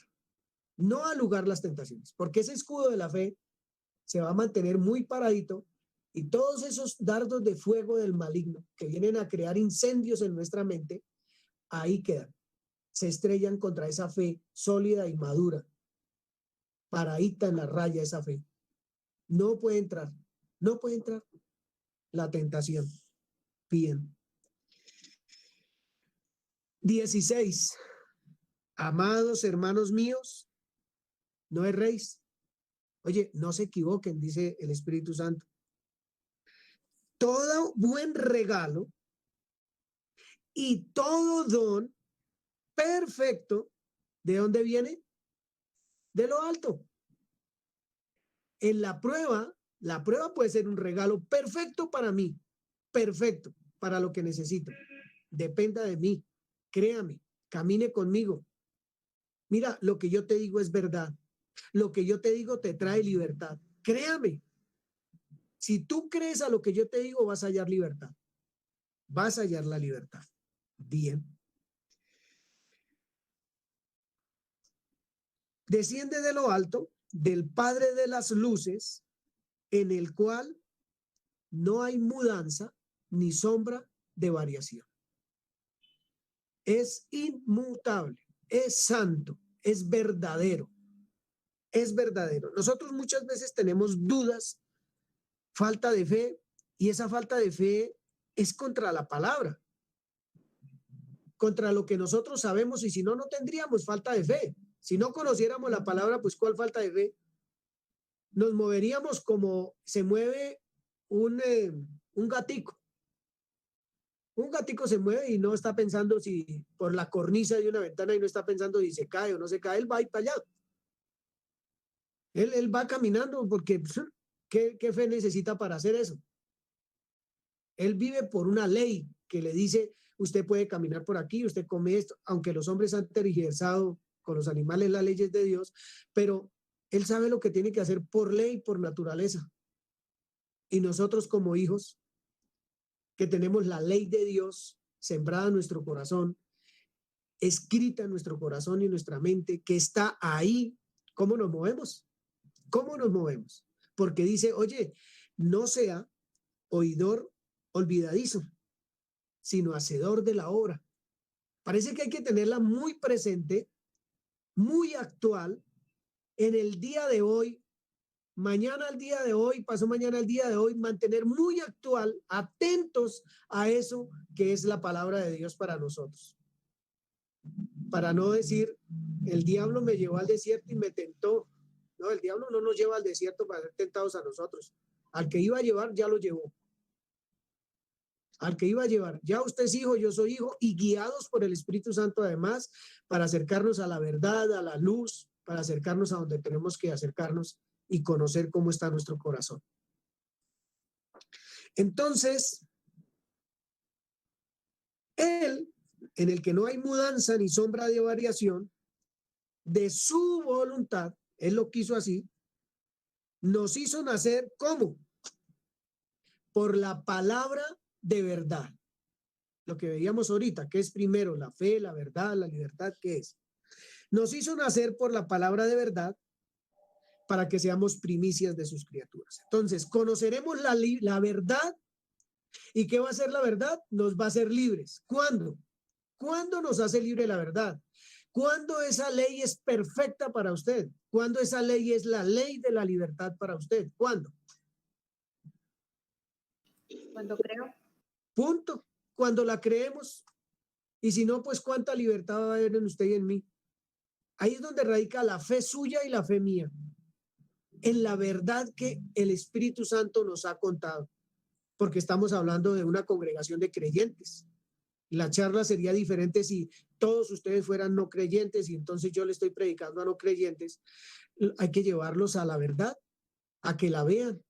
No da lugar las tentaciones, porque ese escudo de la fe se va a mantener muy paradito y todos esos dardos de fuego del maligno que vienen a crear incendios en nuestra mente, ahí quedan. Se estrellan contra esa fe sólida y madura, paradita en la raya esa fe. No puede entrar la tentación. Bien. 16. Amados hermanos míos, no erréis. Oye, no se equivoquen, dice el Espíritu Santo. Todo buen regalo y todo don perfecto, ¿de dónde viene? De lo alto. En la prueba puede ser un regalo perfecto para mí, perfecto para lo que necesito. Dependa de mí, créame, camine conmigo. Mira, lo que yo te digo es verdad. Lo que yo te digo te trae libertad. Créame. Si tú crees a lo que yo te digo, vas a hallar libertad. Vas a hallar la libertad. Bien. Desciende de lo alto, del Padre de las luces, en el cual no hay mudanza ni sombra de variación. Es inmutable, es santo, es verdadero. Es verdadero. Nosotros muchas veces tenemos dudas, falta de fe, y esa falta de fe es contra la palabra, contra lo que nosotros sabemos, y si no, no tendríamos falta de fe. Si no conociéramos la palabra, pues ¿cuál falta de fe? Nos moveríamos como se mueve un gatico. Un gatico se mueve y no está pensando si por la cornisa de una ventana, y no está pensando si se cae o no se cae, él va a ir para allá. Él va caminando porque ¿qué fe necesita para hacer eso? Él vive por una ley que le dice, usted puede caminar por aquí, usted come esto, aunque los hombres han tergiversado con los animales las leyes de Dios, pero él sabe lo que tiene que hacer por ley, por naturaleza. Y nosotros como hijos, que tenemos la ley de Dios sembrada en nuestro corazón, escrita en nuestro corazón y en nuestra mente, que está ahí, ¿cómo nos movemos? ¿Cómo nos movemos? Porque dice, oye, no sea oidor olvidadizo, sino hacedor de la obra. Parece que hay que tenerla muy presente, muy actual, en el día de hoy, mañana al día de hoy, pasó mañana al día de hoy, mantener muy actual, atentos a eso que es la palabra de Dios para nosotros. Para no decir, el diablo me llevó al desierto y me tentó. No, el diablo no nos lleva al desierto para ser tentados a nosotros. Al que iba a llevar, ya lo llevó. Al que iba a llevar, ya usted es hijo, yo soy hijo, y guiados por el Espíritu Santo además, para acercarnos a la verdad, a la luz, para acercarnos a donde tenemos que acercarnos y conocer cómo está nuestro corazón. Entonces, Él, en el que no hay mudanza ni sombra de variación, de su voluntad, Él lo quiso así, nos hizo nacer, ¿cómo? Por la palabra de verdad. Lo que veíamos ahorita, que es primero la fe, la verdad, la libertad, ¿qué es? Nos hizo nacer por la palabra de verdad para que seamos primicias de sus criaturas. Entonces, conoceremos la verdad. ¿Y qué va a ser la verdad? Nos va a hacer libres. ¿Cuándo? ¿Cuándo nos hace libre la verdad? ¿Cuándo esa ley es perfecta para usted? ¿Cuándo esa ley es la ley de la libertad para usted? ¿Cuándo?
Cuando creo.
Punto. Cuando la creemos. Y si no, pues cuánta libertad va a haber en usted y en mí. Ahí es donde radica la fe suya y la fe mía. En la verdad que el Espíritu Santo nos ha contado. Porque estamos hablando de una congregación de creyentes. La charla sería diferente si todos ustedes fueran no creyentes y entonces yo le estoy predicando a no creyentes. Hay que llevarlos a la verdad, a que la vean,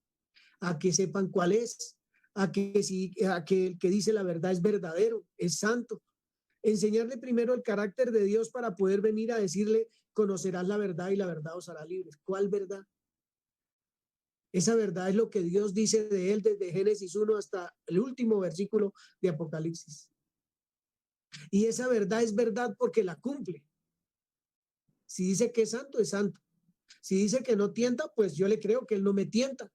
a que sepan cuál es, a que el que dice la verdad es verdadero, es santo. Enseñarle primero el carácter de Dios para poder venir a decirle, conocerás la verdad y la verdad os hará libres. ¿Cuál verdad? Esa verdad es lo que Dios dice de él desde Génesis 1 hasta el último versículo de Apocalipsis. Y esa verdad es verdad porque la cumple. Si dice que es santo, es santo. Si dice que no tienta, pues yo le creo que él no me tienta.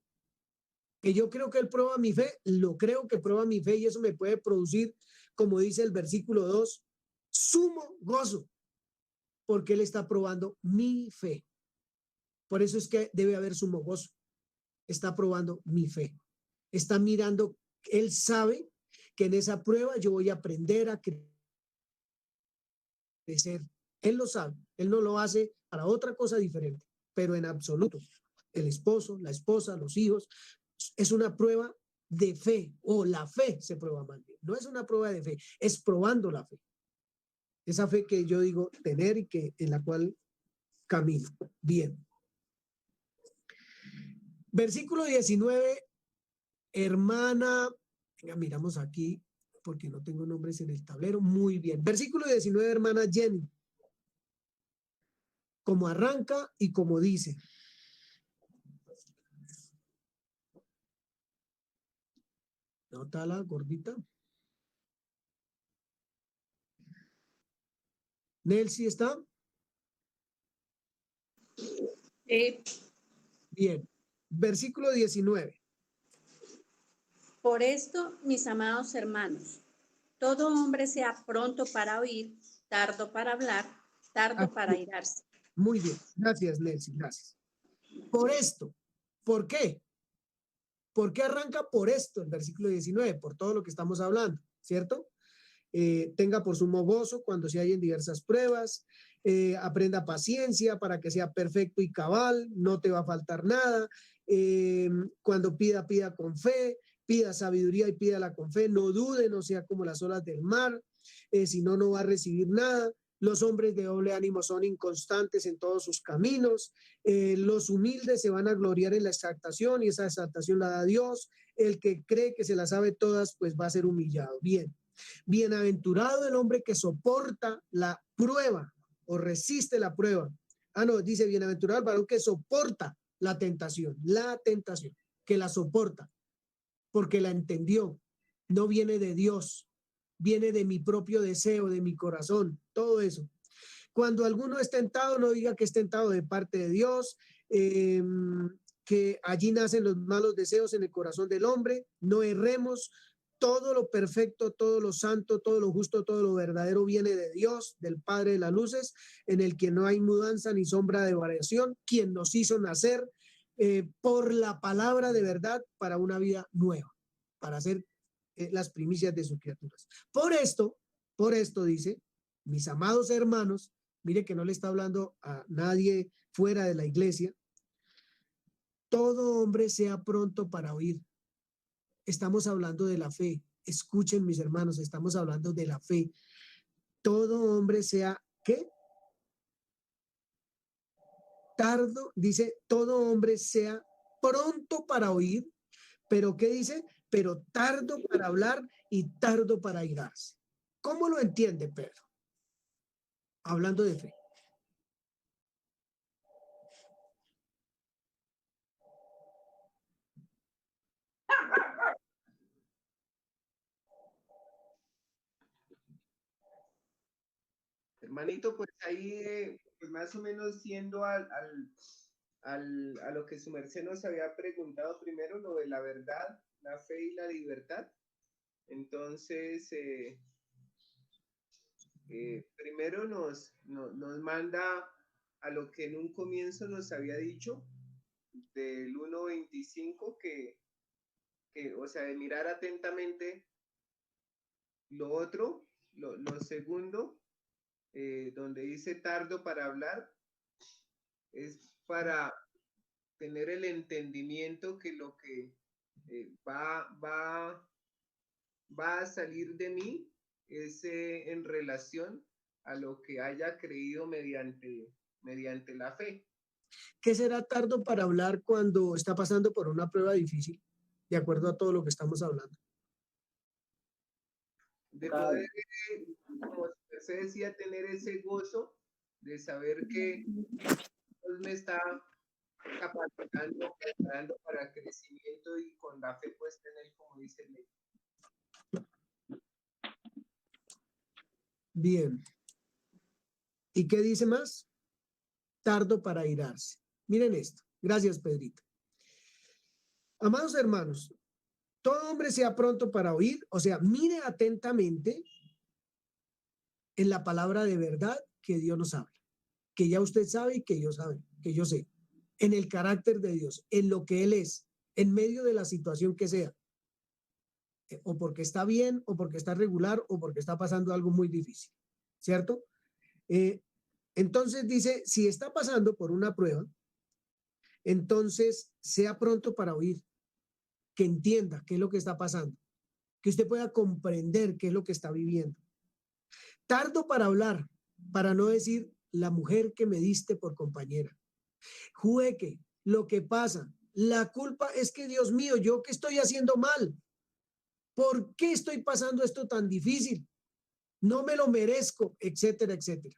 Que yo creo que él prueba mi fe, lo creo que prueba mi fe y eso me puede producir, como dice el versículo 2, sumo gozo, porque él está probando mi fe. Por eso es que debe haber sumo gozo. Está probando mi fe. Está mirando, él sabe que en esa prueba yo voy a aprender a crecer. Él lo sabe, él no lo hace para otra cosa diferente, pero en absoluto, el esposo, la esposa, los hijos, es una prueba de fe, o la fe se prueba más bien. No es una prueba de fe, es probando la fe. Esa fe que yo digo tener y que en la cual camino. Bien. Versículo 19, hermana, venga, miramos aquí porque no tengo nombres en el tablero. Muy bien. Versículo 19, hermana Jenny. Como arranca y como dice. ¿Nota la gordita? ¿Nelcy está? Bien. Versículo 19.
Por esto, mis amados hermanos, todo hombre sea pronto para oír, tardo para hablar, tardo para airarse.
Muy bien. Gracias, Nelcy. Gracias. Por esto. ¿Por qué? ¿Por qué arranca por esto el versículo 19? Por todo lo que estamos hablando, ¿cierto? Tenga por sumo gozo cuando se hallen diversas pruebas, aprenda paciencia para que sea perfecto y cabal, no te va a faltar nada. Cuando pida con fe, pida sabiduría y pídala con fe, no dude, no sea como las olas del mar, si no, no va a recibir nada. Los hombres de doble ánimo son inconstantes en todos sus caminos. Los humildes se van a gloriar en la exaltación y esa exaltación la da Dios. El que cree que se la sabe todas, pues va a ser humillado. Bien. Bienaventurado el hombre que soporta la prueba o resiste la prueba. No, dice bienaventurado el varón que soporta la tentación, que la soporta, porque la entendió. No viene de Dios, viene de mi propio deseo, de mi corazón, todo eso. Cuando alguno es tentado, no diga que es tentado de parte de Dios, que allí nacen los malos deseos en el corazón del hombre. No erremos. Todo lo perfecto, todo lo santo, todo lo justo, todo lo verdadero viene de Dios, del Padre de las luces, en el que no hay mudanza ni sombra de variación, quien nos hizo nacer por la palabra de verdad para una vida nueva, para hacer las primicias de sus criaturas. Por esto dice, mis amados hermanos, mire que no le está hablando a nadie fuera de la iglesia, todo hombre sea pronto para oír. Estamos hablando de la fe. Escuchen, mis hermanos, estamos hablando de la fe. Todo hombre sea, ¿qué? Tardo, dice, todo hombre sea pronto para oír, pero ¿qué dice? Pero tardo para hablar y tardo para airarse. ¿Cómo lo entiende Pedro? Hablando de fe.
Hermanito, pues ahí, pues más o menos siendo a lo que su merced nos había preguntado primero, lo de la verdad, la fe y la libertad. Entonces, primero nos manda a lo que en un comienzo nos había dicho, del 1:25, que, o sea, de mirar atentamente lo otro, lo segundo, donde dice tardo para hablar, es para tener el entendimiento que lo que va a salir de mí es en relación a lo que haya creído mediante la fe.
¿Qué será tardo para hablar cuando está pasando por una prueba difícil? De acuerdo a todo lo que estamos hablando.
De poder, como se decía, tener ese gozo de saber que Dios me está capacitando, preparando para crecimiento y con la fe puesta en él, como dice el ley.
Bien. ¿Y qué dice más? Tardo para airarse. Miren esto. Gracias, Pedrito. Amados hermanos, todo hombre sea pronto para oír, o sea, mire atentamente en la palabra de verdad que Dios nos habla, que ya usted sabe y que yo sabe, que yo sé, en el carácter de Dios, en lo que Él es, en medio de la situación que sea, o porque está bien, o porque está regular, o porque está pasando algo muy difícil, ¿cierto? Entonces dice, si está pasando por una prueba, entonces sea pronto para oír, que entienda qué es lo que está pasando, que usted pueda comprender qué es lo que está viviendo. Tardo para hablar, para no decir la mujer que me diste por compañera. Jueque, lo que pasa, la culpa es que, Dios mío, ¿yo qué estoy haciendo mal? ¿Por qué estoy pasando esto tan difícil? No me lo merezco, etcétera, etcétera.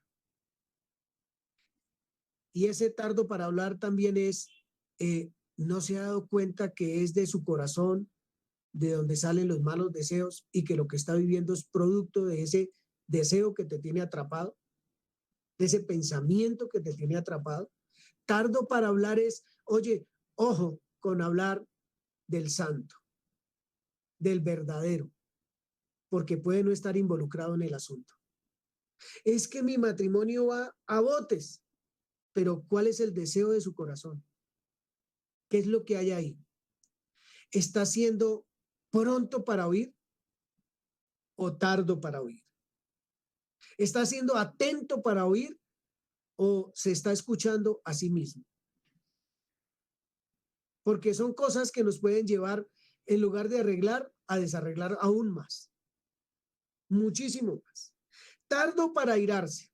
Y ese tardo para hablar también es, no se ha dado cuenta que es de su corazón, de donde salen los malos deseos y que lo que está viviendo es producto de ese deseo que te tiene atrapado, de ese pensamiento que te tiene atrapado. Tardo para hablar es, oye, ojo con hablar del santo, del verdadero, porque puede no estar involucrado en el asunto. Es que mi matrimonio va a botes, pero ¿cuál es el deseo de su corazón? ¿Qué es lo que hay ahí? ¿Está siendo pronto para oír o tardo para oír? ¿Está siendo atento para oír o se está escuchando a sí mismo? Porque son cosas que nos pueden llevar, en lugar de arreglar, a desarreglar aún más. Muchísimo más. Tardo para airarse.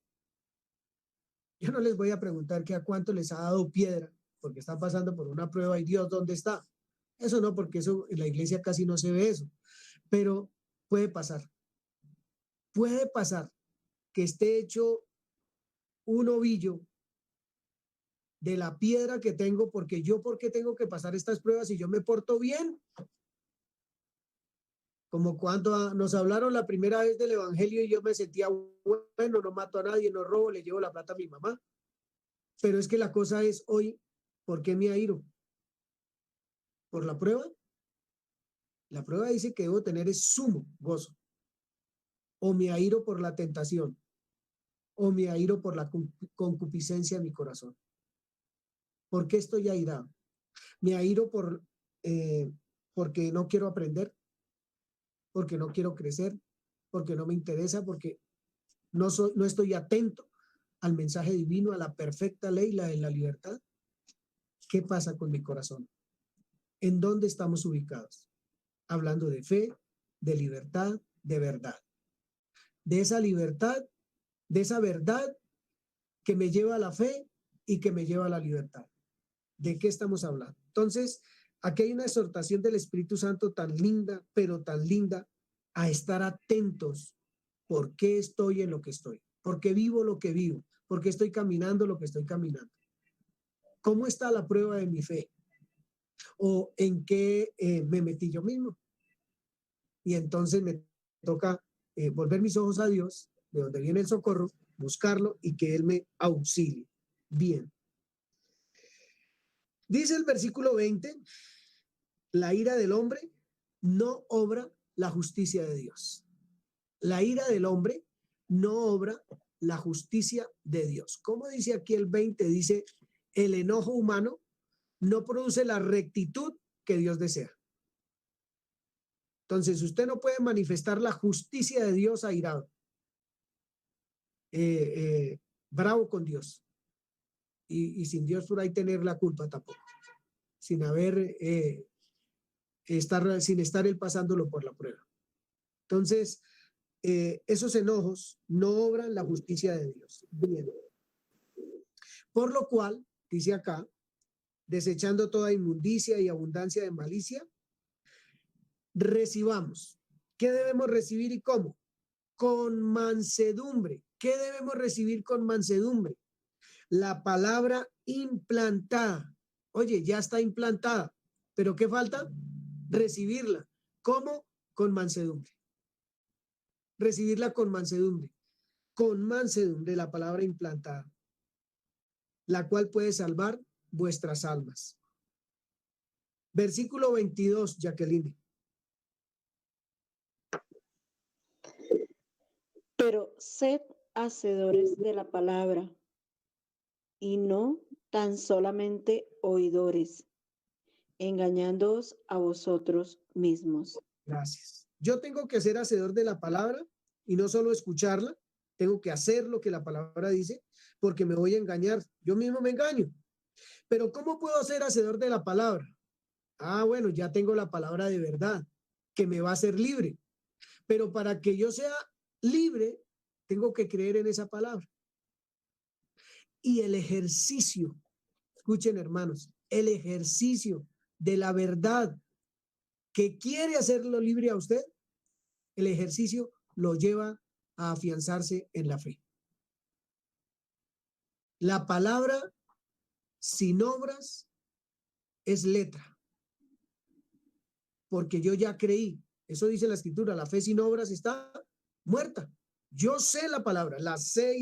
Yo no les voy a preguntar que a cuánto les ha dado piedra porque están pasando por una prueba y Dios, ¿dónde está? Eso no, porque eso en la iglesia casi no se ve eso. Pero puede pasar. Puede pasar que esté hecho un ovillo de la piedra que tengo, porque yo, ¿por qué tengo que pasar estas pruebas si yo me porto bien? Como cuando nos hablaron la primera vez del evangelio y yo me sentía bueno, no mato a nadie, no robo, le llevo la plata a mi mamá. Pero es que la cosa es hoy, ¿por qué me airo? ¿Por la prueba? La prueba dice que debo tener es sumo gozo. O me airo por la tentación, o me airo por la concupiscencia de mi corazón. ¿Por qué estoy airado? Me airo porque no quiero aprender, porque no quiero crecer, porque no me interesa, porque no estoy atento al mensaje divino, a la perfecta ley, la de la libertad. ¿Qué pasa con mi corazón? ¿En dónde estamos ubicados? Hablando de fe, de libertad, de verdad. De esa libertad, de esa verdad que me lleva a la fe y que me lleva a la libertad. ¿De qué estamos hablando? Entonces, aquí hay una exhortación del Espíritu Santo tan linda, pero tan linda, a estar atentos. ¿Por qué estoy en lo que estoy? ¿Por qué vivo lo que vivo? ¿Por qué estoy caminando lo que estoy caminando? ¿Cómo está la prueba de mi fe? ¿O en qué me metí yo mismo? Y entonces me toca volver mis ojos a Dios, de donde viene el socorro, buscarlo y que Él me auxilie. Bien. Dice el versículo 20, la ira del hombre no obra la justicia de Dios. La ira del hombre no obra la justicia de Dios. ¿Cómo dice aquí el 20? Dice, el enojo humano no produce la rectitud que Dios desea. Entonces, usted no puede manifestar la justicia de Dios airado, bravo con Dios. Y sin Dios por ahí tener la culpa tampoco. Sin sin estar él pasándolo por la prueba. Entonces, esos enojos no obran la justicia de Dios. Bien. Por lo cual, dice acá, desechando toda inmundicia y abundancia de malicia, recibamos. ¿Qué debemos recibir y cómo? Con mansedumbre. ¿Qué debemos recibir con mansedumbre? La palabra implantada. Oye, ya está implantada, pero ¿qué falta? Recibirla. ¿Cómo? Con mansedumbre. Recibirla con mansedumbre. Con mansedumbre, la palabra implantada, la cual puede salvar vuestras almas. Versículo 22, Jacqueline.
Pero sed hacedores de la palabra y no tan solamente oidores, engañándoos a vosotros mismos.
Gracias. Yo tengo que ser hacedor de la palabra y no solo escucharla, tengo que hacer lo que la palabra dice, porque me voy a engañar. Yo mismo me engaño. Pero ¿cómo puedo ser hacedor de la palabra? Ah, bueno, ya tengo la palabra de verdad, que me va a hacer libre. Pero para que yo sea libre, tengo que creer en esa palabra. Y el ejercicio, escuchen hermanos, el ejercicio de la verdad que quiere hacerlo libre a usted, el ejercicio lo lleva a afianzarse en la fe. La palabra sin obras es letra, porque yo ya creí. Eso dice la escritura, la fe sin obras está muerta. Yo sé la palabra, la sé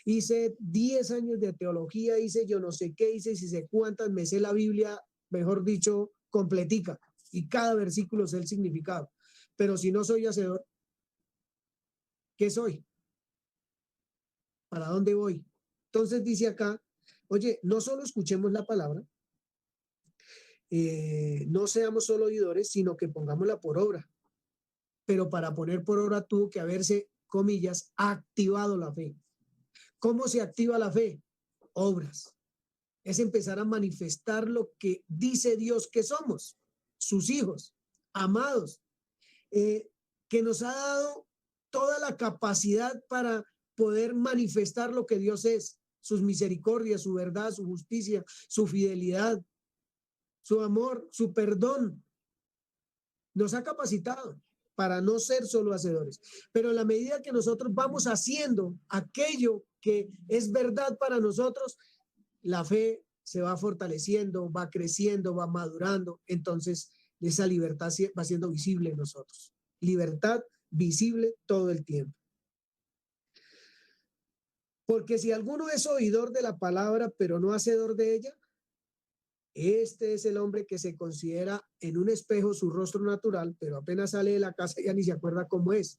hice 10 años de teología, hice yo no sé qué, hice si sé cuántas, me sé la Biblia, mejor dicho, completica, y cada versículo sé el significado. Pero si no soy hacedor, ¿qué soy? ¿Para dónde voy? Entonces dice acá, oye, no solo escuchemos la palabra, no seamos solo oidores, sino que pongámosla por obra. Pero para poner por obra tuvo que haberse, comillas, activado la fe. ¿Cómo se activa la fe? Obras. Es empezar a manifestar lo que dice Dios que somos, sus hijos, amados, que nos ha dado toda la capacidad para poder manifestar lo que Dios es, sus misericordias, su verdad, su justicia, su fidelidad, su amor, su perdón. Nos ha capacitado para no ser solo hacedores. Pero en la medida que nosotros vamos haciendo aquello que es verdad para nosotros, la fe se va fortaleciendo, va creciendo, va madurando. Entonces, esa libertad va siendo visible en nosotros. Libertad visible todo el tiempo. Porque si alguno es oidor de la palabra, pero no hacedor de ella, este es el hombre que se considera en un espejo su rostro natural, pero apenas sale de la casa ya ni se acuerda cómo es.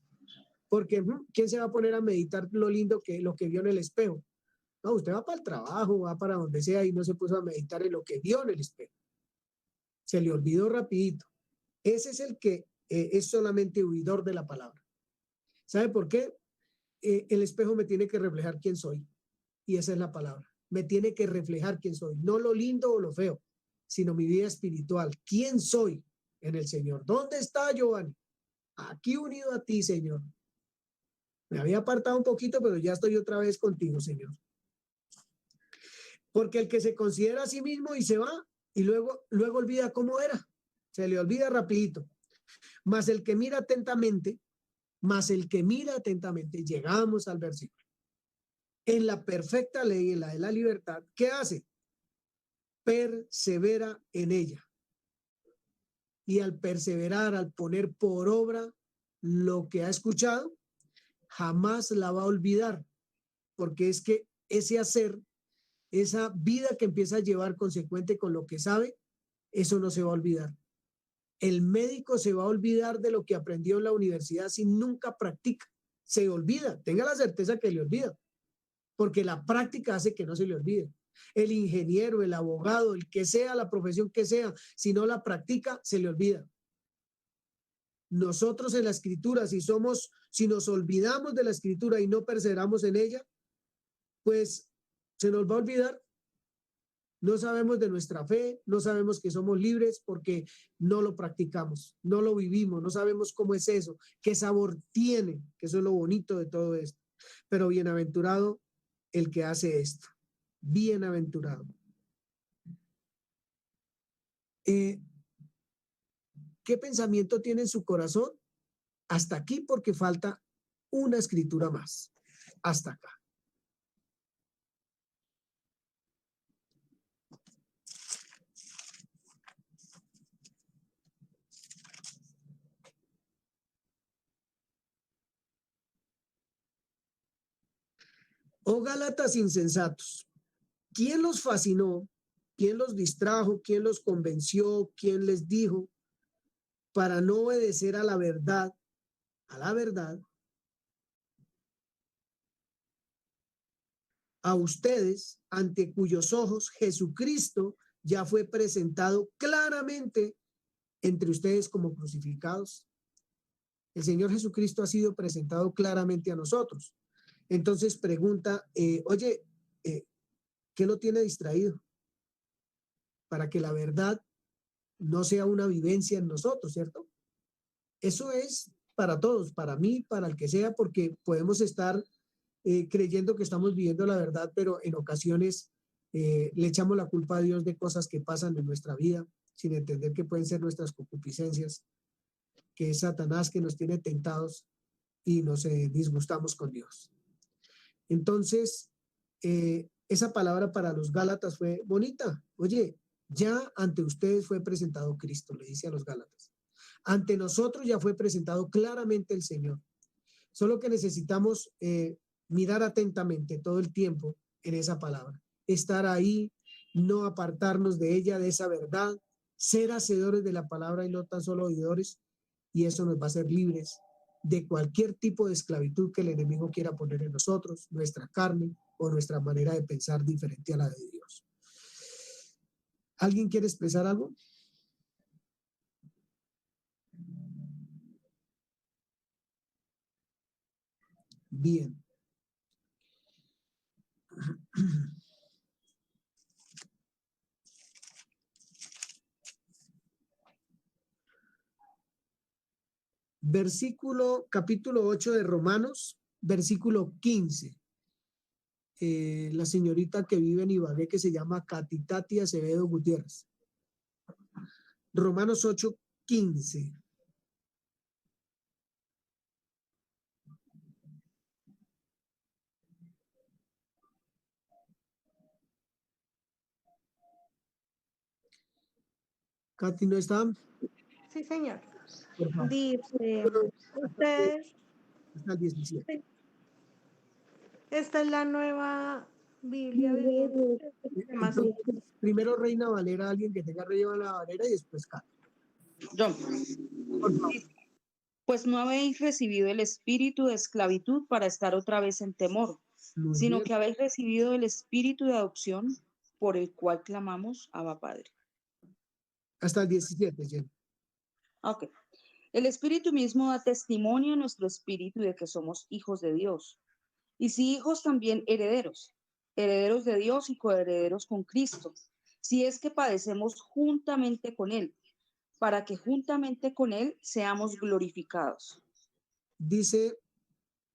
Porque ¿quién se va a poner a meditar lo lindo que lo que vio en el espejo? No, usted va para el trabajo, va para donde sea y no se puso a meditar en lo que vio en el espejo. Se le olvidó rapidito. Ese es el que es solamente oidor de la palabra. ¿Sabe por qué? El espejo me tiene que reflejar quién soy. Y esa es la palabra. Me tiene que reflejar quién soy. No lo lindo o lo feo, sino mi vida espiritual. ¿Quién soy en el Señor? ¿Dónde está Giovanni? Aquí unido a ti, Señor. Me había apartado un poquito, pero ya estoy otra vez contigo, Señor. Porque el que se considera a sí mismo y se va, y luego olvida cómo era. Se le olvida rapidito. Mas el que mira atentamente, llegamos al versículo. En la perfecta ley, en la de la libertad, ¿qué hace? Persevera en ella. Y al perseverar, al poner por obra lo que ha escuchado, jamás la va a olvidar, porque es que ese hacer, esa vida que empieza a llevar consecuente con lo que sabe, eso no se va a olvidar. El médico se va a olvidar de lo que aprendió en la universidad si nunca practica. Se olvida, tenga la certeza que le olvida, porque la práctica hace que no se le olvide. El ingeniero, el abogado, el que sea, la profesión que sea, si no la practica, se le olvida. Nosotros en la escritura, si nos olvidamos de la escritura y no perseveramos en ella, pues se nos va a olvidar. No sabemos de nuestra fe, no sabemos que somos libres porque no lo practicamos, no lo vivimos, no sabemos cómo es eso, qué sabor tiene, que eso es lo bonito de todo esto. Pero bienaventurado el que hace esto, bienaventurado. ¿Qué pensamiento tiene en su corazón? Hasta aquí, porque falta una escritura más. Hasta acá. Oh Gálatas insensatos, ¿quién los fascinó? ¿Quién los distrajo? ¿Quién los convenció? ¿Quién les dijo para no obedecer a la verdad? A ustedes, ante cuyos ojos Jesucristo ya fue presentado claramente entre ustedes como crucificados. El Señor Jesucristo ha sido presentado claramente a nosotros. Entonces pregunta, ¿qué lo tiene distraído? Para que la verdad no sea una vivencia en nosotros, ¿cierto? Eso es para todos, para mí, para el que sea, porque podemos estar creyendo que estamos viviendo la verdad, pero en ocasiones le echamos la culpa a Dios de cosas que pasan en nuestra vida, sin entender que pueden ser nuestras concupiscencias, que es Satanás que nos tiene tentados y nos disgustamos con Dios. Entonces, esa palabra para los Gálatas fue bonita. Oye, ya ante ustedes fue presentado Cristo, le dice a los Gálatas. Ante nosotros ya fue presentado claramente el Señor. Solo que necesitamos mirar atentamente todo el tiempo en esa palabra. Estar ahí, no apartarnos de ella, de esa verdad, ser hacedores de la palabra y no tan solo oidores, y eso nos va a hacer libres de cualquier tipo de esclavitud que el enemigo quiera poner en nosotros, nuestra carne o nuestra manera de pensar diferente a la de Dios. ¿Alguien quiere expresar algo? Bien. Capítulo 8 de Romanos, versículo 15. La señorita que vive en Ibagué, que se llama Catitati Acevedo Gutiérrez. Romanos 8, 15. Katy, ¿no está?
Sí, señor.
Por favor.
Dice, ustedes,
Hasta el 17.
esta es la nueva Biblia viviente.
Entonces, primero Reina Valera, alguien que tenga Reina Valera, y después Katy.
Yo. Pues no habéis recibido el espíritu de esclavitud para estar otra vez en temor, sino que habéis recibido el espíritu de adopción por el cual clamamos Abba Padre.
Hasta el 17, Jen.
Ok. El espíritu mismo da testimonio a nuestro espíritu de que somos hijos de Dios. Y si hijos, también herederos, herederos de Dios y coherederos con Cristo, si es que padecemos juntamente con Él, para que juntamente con Él seamos glorificados.
Dice,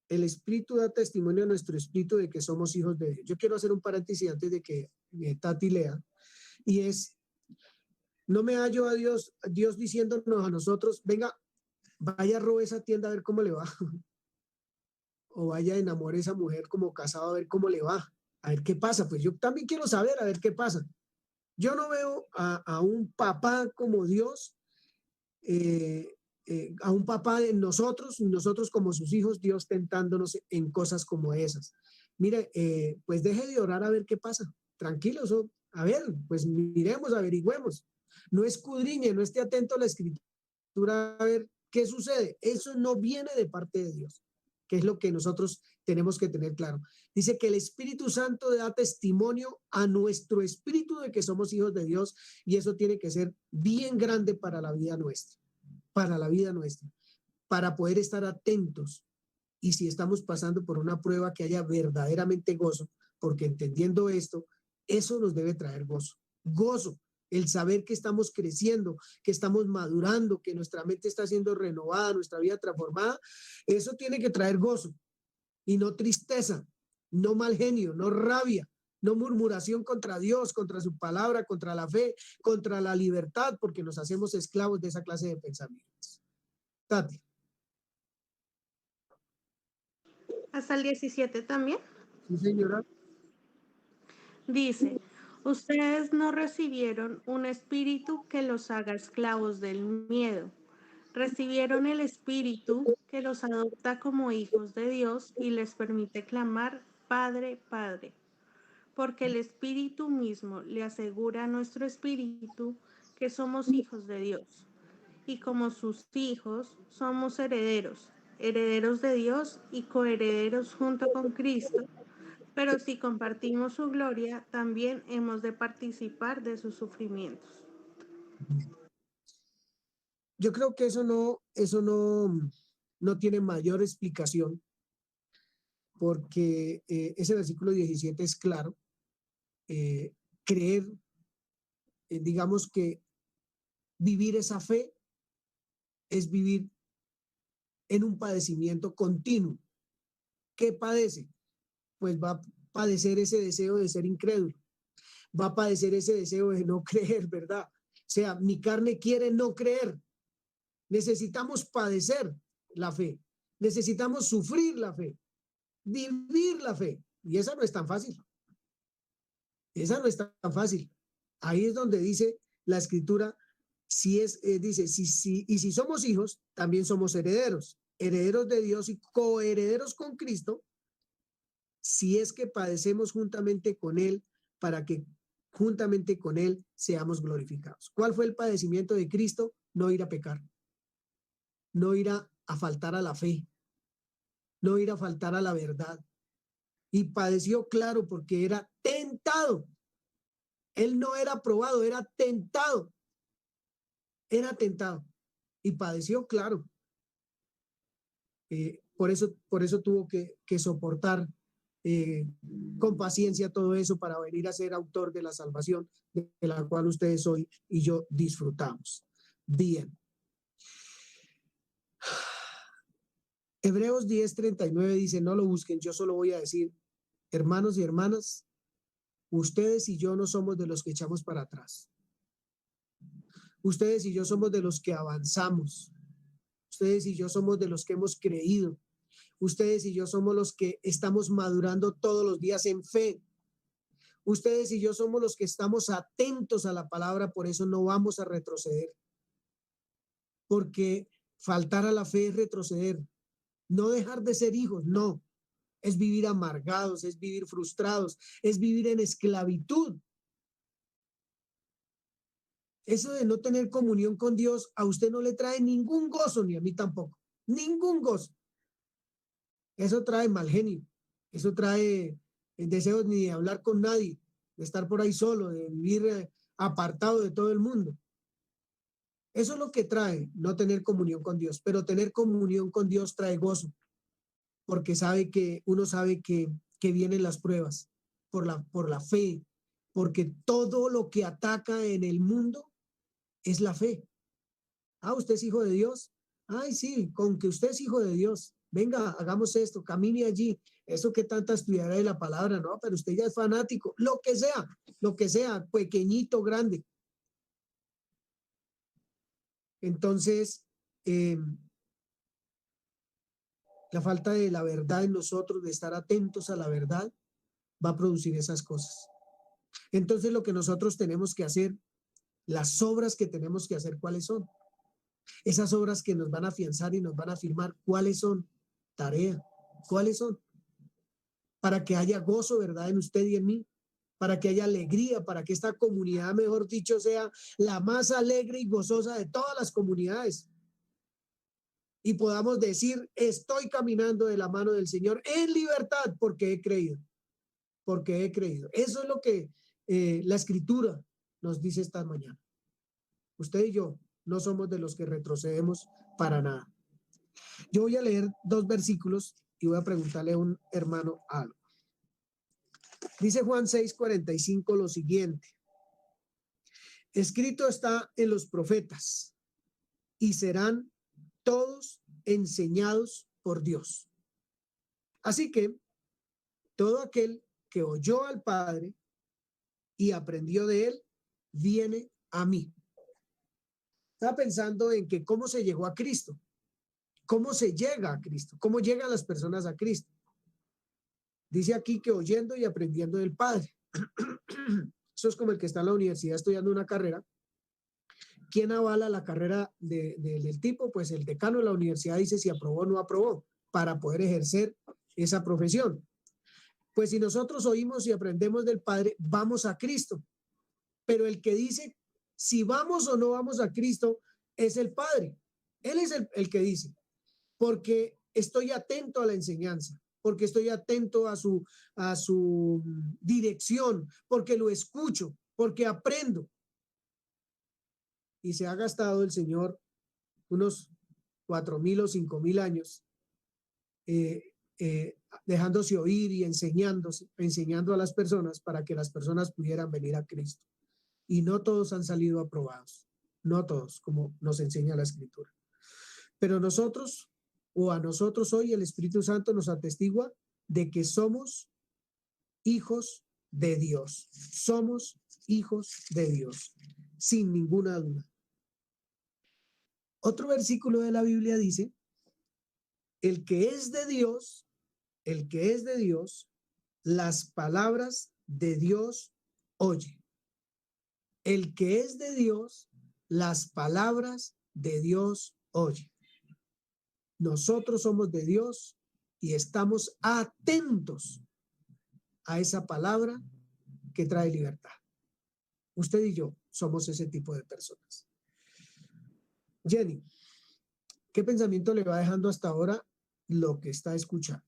el Espíritu da testimonio a nuestro espíritu de que somos hijos de Dios. Yo quiero hacer un paréntesis antes de que Tati lea, y es, no me hallo a Dios diciéndonos a nosotros, venga, vaya, robe esa tienda a ver cómo le va. O vaya, enamore a esa mujer como casado a ver cómo le va. A ver qué pasa. Pues yo también quiero saber a ver qué pasa. Yo no veo a un papá como Dios, a un papá en nosotros, y nosotros como sus hijos, Dios tentándonos en cosas como esas. Mire, pues deje de orar a ver qué pasa. Tranquilos, a ver, pues miremos, averigüemos. No escudriñe, no esté atento a la escritura a ver qué sucede. Eso no viene de parte de Dios, que es lo que nosotros tenemos que tener claro. Dice que el Espíritu Santo da testimonio a nuestro espíritu de que somos hijos de Dios, y eso tiene que ser bien grande para la vida nuestra, para poder estar atentos. Y si estamos pasando por una prueba, que haya verdaderamente gozo, porque entendiendo esto, eso nos debe traer gozo. Gozo, el saber que estamos creciendo, que estamos madurando, que nuestra mente está siendo renovada, nuestra vida transformada, eso tiene que traer gozo y no tristeza, no mal genio, no rabia, no murmuración contra Dios, contra su palabra, contra la fe, contra la libertad, porque nos hacemos esclavos de esa clase de pensamientos. Tati.
Hasta el 17 también.
Sí, señora.
Dice, ustedes no recibieron un espíritu que los haga esclavos del miedo. Recibieron el espíritu que los adopta como hijos de Dios y les permite clamar, Padre, Padre. Porque el espíritu mismo le asegura a nuestro espíritu que somos hijos de Dios. Y como sus hijos, somos herederos, herederos de Dios y coherederos junto con Cristo. Pero si compartimos su gloria, también hemos de participar de sus sufrimientos.
Yo creo que eso no tiene mayor explicación, porque ese versículo 17 es claro. Creer, digamos que vivir esa fe es vivir en un padecimiento continuo. ¿Qué padece? pues va a padecer ese deseo de ser incrédulo, va a padecer ese deseo de no creer, ¿verdad? O sea, mi carne quiere no creer. Necesitamos padecer la fe, necesitamos sufrir la fe, vivir la fe, y esa no es tan fácil. Esa no es tan fácil. Ahí es donde dice la Escritura, dice, si somos hijos, también somos herederos, herederos de Dios y coherederos con Cristo, si es que padecemos juntamente con Él, para que juntamente con Él seamos glorificados. ¿Cuál fue el padecimiento de Cristo? No ir a pecar, no ir a faltar a la fe, no ir a faltar a la verdad. Y padeció, claro, porque era tentado. Él no era probado, era tentado. Era tentado. Y padeció, claro. Por eso tuvo que soportar con paciencia todo eso para venir a ser autor de la salvación de la cual ustedes hoy y yo disfrutamos. Bien. Hebreos 10:39 dice, no lo busquen, yo solo voy a decir, hermanos y hermanas, ustedes y yo no somos de los que echamos para atrás. Ustedes y yo somos de los que avanzamos. Ustedes y yo somos de los que hemos creído. Ustedes y yo somos los que estamos madurando todos los días en fe. Ustedes y yo somos los que estamos atentos a la palabra, por eso no vamos a retroceder. Porque faltar a la fe es retroceder. No dejar de ser hijos, no. Es vivir amargados, es vivir frustrados, es vivir en esclavitud. Eso de no tener comunión con Dios a usted no le trae ningún gozo, ni a mí tampoco. Ningún gozo. Eso trae mal genio. Eso trae deseos ni de hablar con nadie, de estar por ahí solo, de vivir apartado de todo el mundo. Eso es lo que trae no tener comunión con Dios. Pero tener comunión con Dios trae gozo. Porque uno sabe que vienen las pruebas por la fe. Porque todo lo que ataca en el mundo es la fe. Ah, ¿usted es hijo de Dios? Ay, sí, con que usted es hijo de Dios. Venga, hagamos esto, camine allí. Eso que tanta estudiará de la palabra, no, pero usted ya es fanático. Lo que sea, pequeñito, grande. Entonces, la falta de la verdad en nosotros, de estar atentos a la verdad, va a producir esas cosas. Entonces, lo que nosotros tenemos que hacer, las obras que tenemos que hacer, ¿cuáles son? Esas obras que nos van a afianzar y nos van a afirmar, ¿cuáles son? Tarea, ¿cuáles son? Para que haya gozo, ¿verdad? En usted y en mí, para que haya alegría, para que esta comunidad, mejor dicho, sea la más alegre y gozosa de todas las comunidades. Y podamos decir, estoy caminando de la mano del Señor en libertad porque he creído. Porque he creído. Eso es lo que la Escritura nos dice esta mañana. Usted y yo no somos de los que retrocedemos para nada. Yo voy a leer 2 versículos y voy a preguntarle a un hermano algo. Dice Juan 6:45 lo siguiente. Escrito está en los profetas y serán todos enseñados por Dios. Así que todo aquel que oyó al Padre y aprendió de él, viene a mí. Estaba pensando en que cómo se llegó a Cristo, cómo se llega a Cristo, cómo llegan las personas a Cristo. Dice aquí que oyendo y aprendiendo del Padre. Eso es como el que está en la universidad estudiando una carrera. ¿Quién avala la carrera del tipo? Pues el decano de la universidad dice si aprobó o no aprobó para poder ejercer esa profesión. Pues si nosotros oímos y aprendemos del Padre, vamos a Cristo. Pero el que dice si vamos o no vamos a Cristo es el Padre. Él es el que dice, porque estoy atento a la enseñanza, porque estoy atento a su dirección, porque lo escucho, porque aprendo. Y se ha gastado el Señor unos 4,000 o 5,000 años dejándose oír y enseñando a las personas para que las personas pudieran venir a Cristo. Y no todos han salido aprobados, no todos, como nos enseña la Escritura. Pero nosotros, o a nosotros hoy, el Espíritu Santo nos atestigua de que somos hijos de Dios. Somos hijos de Dios, sin ninguna duda. Otro versículo de la Biblia dice, el que es de Dios, las palabras de Dios oye. El que es de Dios, las palabras de Dios oye. Nosotros somos de Dios y estamos atentos a esa palabra que trae libertad. Usted y yo somos ese tipo de personas. Jenny, ¿qué pensamiento le va dejando hasta ahora lo que está escuchando?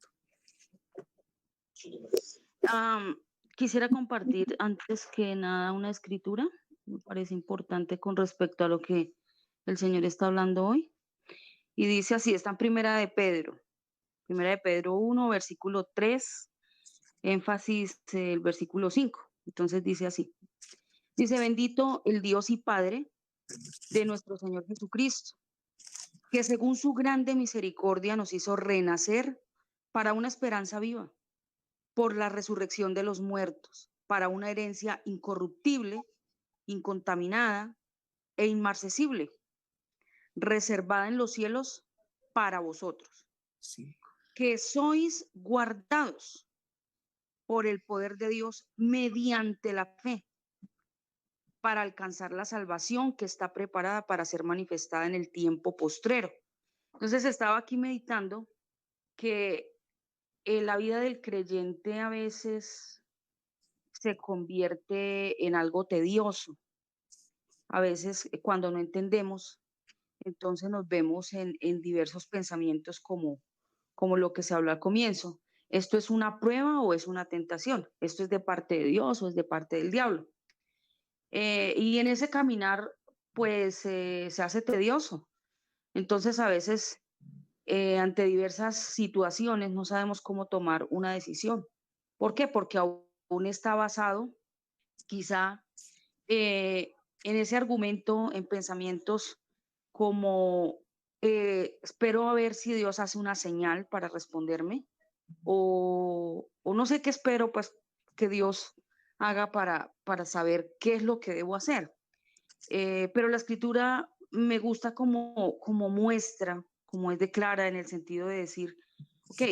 Quisiera compartir antes que nada una escritura, me parece importante con respecto a lo que el Señor está hablando hoy. Y dice así, está en Primera de Pedro 1, versículo 3, énfasis el versículo 5. Entonces dice así, dice, bendito el Dios y Padre de nuestro Señor Jesucristo, que según su grande misericordia nos hizo renacer para una esperanza viva, por la resurrección de los muertos, para una herencia incorruptible, incontaminada e inmarcesible, reservada en los cielos para vosotros,
Sí.
que sois guardados por el poder de Dios mediante la fe, para alcanzar la salvación que está preparada para ser manifestada en el tiempo postrero. Entonces estaba aquí meditando que la vida del creyente a veces se convierte en algo tedioso. A veces cuando no entendemos, entonces nos vemos en diversos pensamientos como lo que se habló al comienzo. ¿Esto es una prueba o es una tentación? ¿Esto es de parte de Dios o es de parte del diablo? Y en ese caminar, pues se hace tedioso. Entonces a veces ante diversas situaciones no sabemos cómo tomar una decisión. ¿Por qué? Porque aún está basado quizá en ese argumento, en pensamientos como espero a ver si Dios hace una señal para responderme o no sé qué espero pues que Dios haga para saber qué es lo que debo hacer. Pero la escritura me gusta como muestra, como es de clara en el sentido de decir, ok,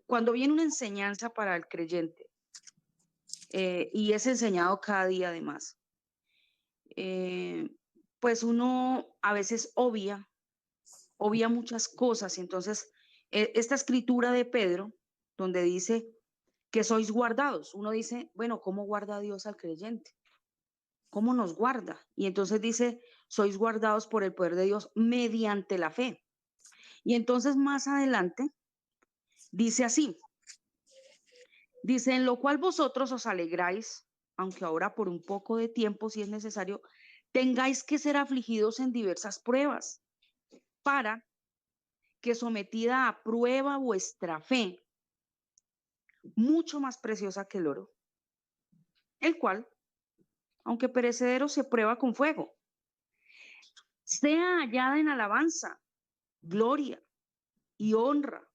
cuando viene una enseñanza para el creyente y es enseñado cada día además, pues uno a veces obvia muchas cosas. Y entonces, esta escritura de Pedro, donde dice que sois guardados, uno dice, bueno, ¿cómo guarda Dios al creyente? ¿Cómo nos guarda? Y entonces dice, sois guardados por el poder de Dios mediante la fe. Y entonces más adelante dice así, dice, en lo cual vosotros os alegráis, aunque ahora por un poco de tiempo, si es necesario, tengáis que ser afligidos en diversas pruebas, para que sometida a prueba vuestra fe, mucho más preciosa que el oro, el cual, aunque perecedero, se prueba con fuego, sea hallada en alabanza, gloria y honra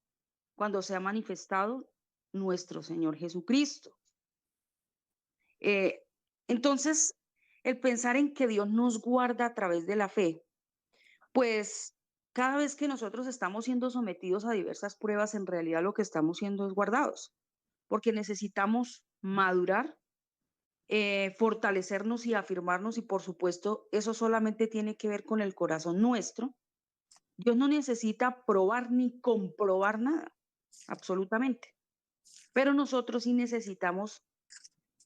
cuando sea manifestado nuestro Señor Jesucristo. Entonces, el pensar en que Dios nos guarda a través de la fe, pues cada vez que nosotros estamos siendo sometidos a diversas pruebas, en realidad lo que estamos siendo es guardados, porque necesitamos madurar, fortalecernos y afirmarnos, y por supuesto eso solamente tiene que ver con el corazón nuestro. Dios no necesita probar ni comprobar nada, absolutamente, pero nosotros sí necesitamos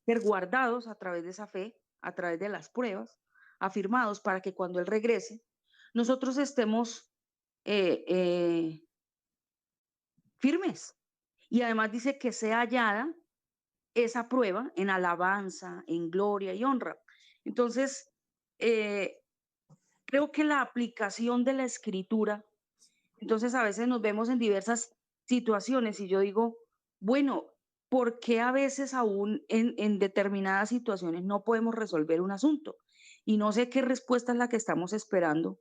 ser guardados a través de esa fe, a través de las pruebas, afirmados para que cuando Él regrese, nosotros estemos firmes. Y además dice que sea hallada esa prueba en alabanza, en gloria y honra. Entonces, creo que la aplicación de la escritura, entonces a veces nos vemos en diversas situaciones y yo digo, bueno, ¿por qué a veces aún en determinadas situaciones no podemos resolver un asunto? Y no sé qué respuesta es la que estamos esperando,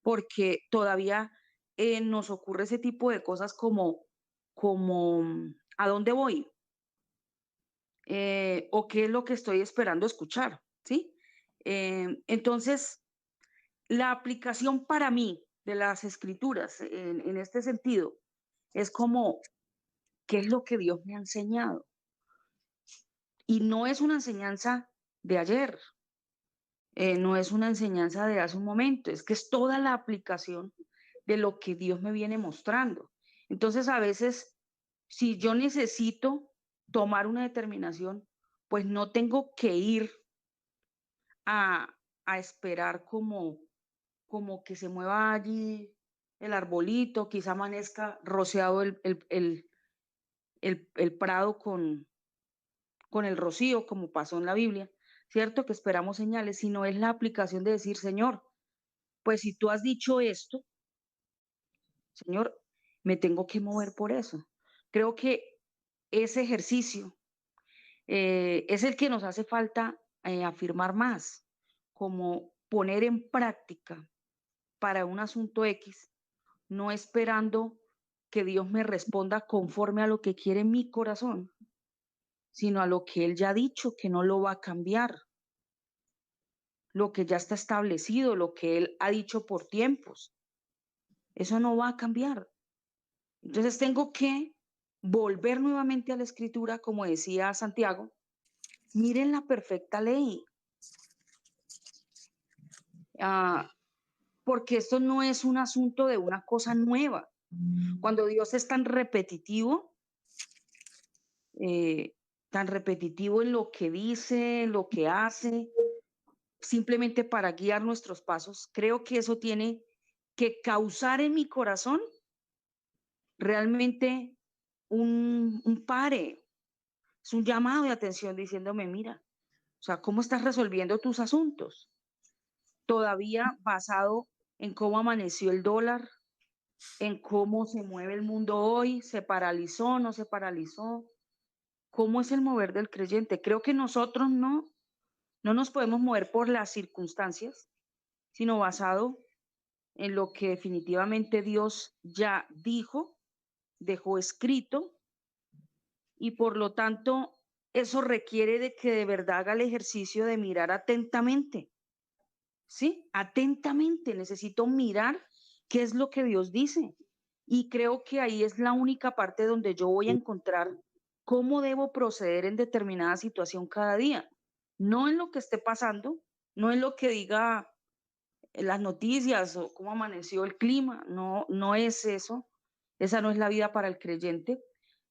porque todavía nos ocurre ese tipo de cosas como ¿a dónde voy? o qué es lo que estoy esperando escuchar, ¿sí? Entonces, la aplicación para mí de las escrituras en este sentido es como, ¿qué es lo que Dios me ha enseñado? Y no es una enseñanza de ayer, no es una enseñanza de hace un momento, es que es toda la aplicación de lo que Dios me viene mostrando. Entonces, a veces, si yo necesito tomar una determinación, pues no tengo que ir a esperar como que se mueva allí el arbolito, quizá amanezca rociado el prado con el rocío, como pasó en la Biblia, ¿cierto? Que esperamos señales, sino es la aplicación de decir, Señor, pues si tú has dicho esto, Señor, me tengo que mover por eso. Creo que ese ejercicio es el que nos hace falta afirmar más, como poner en práctica para un asunto X, no esperando que Dios me responda conforme a lo que quiere mi corazón, sino a lo que Él ya ha dicho, que no lo va a cambiar, lo que ya está establecido, lo que Él ha dicho por tiempos. Eso no va a cambiar. Entonces tengo que volver nuevamente a la escritura, como decía Santiago, miren la perfecta ley. Porque esto no es un asunto de una cosa nueva. Cuando Dios es tan repetitivo en lo que dice, en lo que hace, simplemente para guiar nuestros pasos, creo que eso tiene que causar en mi corazón realmente un pare, es un llamado de atención diciéndome, mira, o sea, ¿cómo estás resolviendo tus asuntos? Todavía basado en cómo amaneció el dólar, en cómo se mueve el mundo hoy, se paralizó, no se paralizó, cómo es el mover del creyente. Creo que nosotros no nos podemos mover por las circunstancias, sino basado en lo que definitivamente Dios ya dijo, dejó escrito, y por lo tanto eso requiere de que de verdad haga el ejercicio de mirar atentamente, ¿sí? Atentamente, necesito mirar qué es lo que Dios dice. Y creo que ahí es la única parte donde yo voy a encontrar cómo debo proceder en determinada situación cada día. No en lo que esté pasando, no en lo que diga las noticias o cómo amaneció el clima, no es eso. Esa no es la vida para el creyente,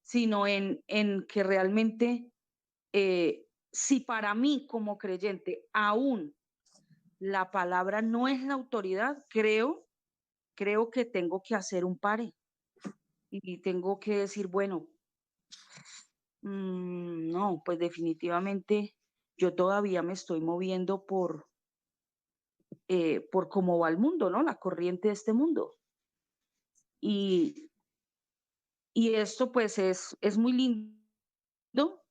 sino en que realmente, si para mí como creyente aún la palabra no es la autoridad, creo que tengo que hacer un pare y tengo que decir, bueno, no, pues definitivamente yo todavía me estoy moviendo por cómo va el mundo, ¿no? La corriente de este mundo. Y esto pues es muy lindo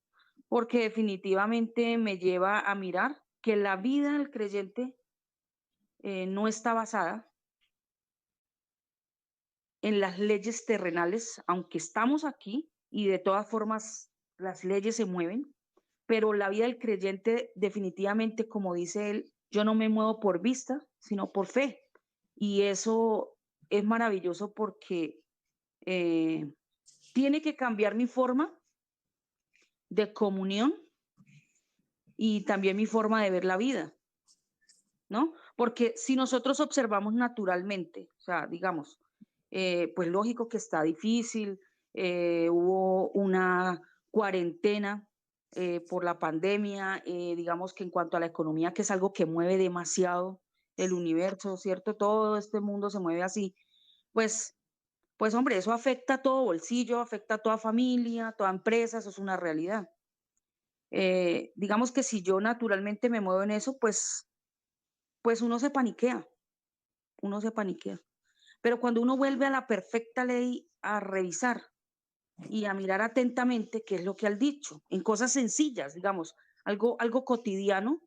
porque definitivamente me lleva a mirar que la vida del creyente no está basada en las leyes terrenales, aunque estamos aquí y de todas formas las leyes se mueven, pero la vida del creyente definitivamente, como dice él, yo no me muevo por vista, sino por fe. Y eso es maravilloso porque tiene que cambiar mi forma de comunión y también mi forma de ver la vida, ¿no? Porque si nosotros observamos naturalmente, o sea, digamos, pues lógico que está difícil, hubo una cuarentena por la pandemia, digamos que en cuanto a la economía, que es algo que mueve demasiado el universo, ¿cierto? Todo este mundo se mueve así, pues hombre, eso afecta a todo bolsillo, afecta a toda familia, a toda empresa, eso es una realidad. Digamos que si yo naturalmente me muevo en eso, pues uno se paniquea, Pero cuando uno vuelve a la perfecta ley a revisar y a mirar atentamente qué es lo que ha dicho, en cosas sencillas, digamos, algo cotidiano,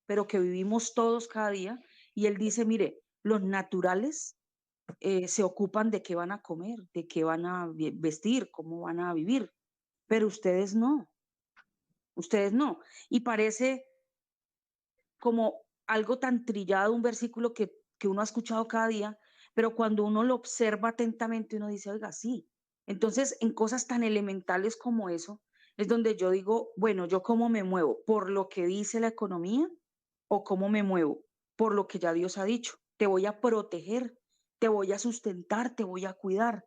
pero que vivimos todos cada día, y él dice, mire, los naturales se ocupan de qué van a comer, de qué van a vestir, cómo van a vivir, pero ustedes no. ustedes no. Y parece como algo tan trillado, un versículo que uno ha escuchado cada día, pero cuando uno lo observa atentamente, uno dice, oiga, sí. Entonces, en cosas tan elementales como eso, es donde yo digo, bueno, ¿yo cómo me muevo? ¿Por lo que dice la economía o cómo me muevo? Por lo que ya Dios ha dicho. Te voy a proteger, te voy a sustentar, te voy a cuidar.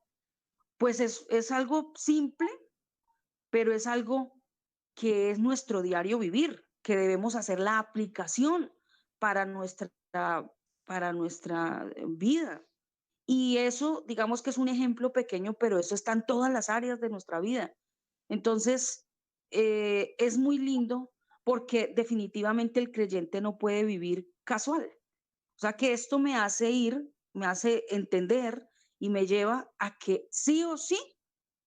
Pues es algo simple, pero es algo que es nuestro diario vivir, que debemos hacer la aplicación para nuestra vida. Y eso, digamos que es un ejemplo pequeño, pero eso está en todas las áreas de nuestra vida. Entonces, es muy lindo porque definitivamente el creyente no puede vivir casual. O sea que esto me hace me hace entender y me lleva a que sí o sí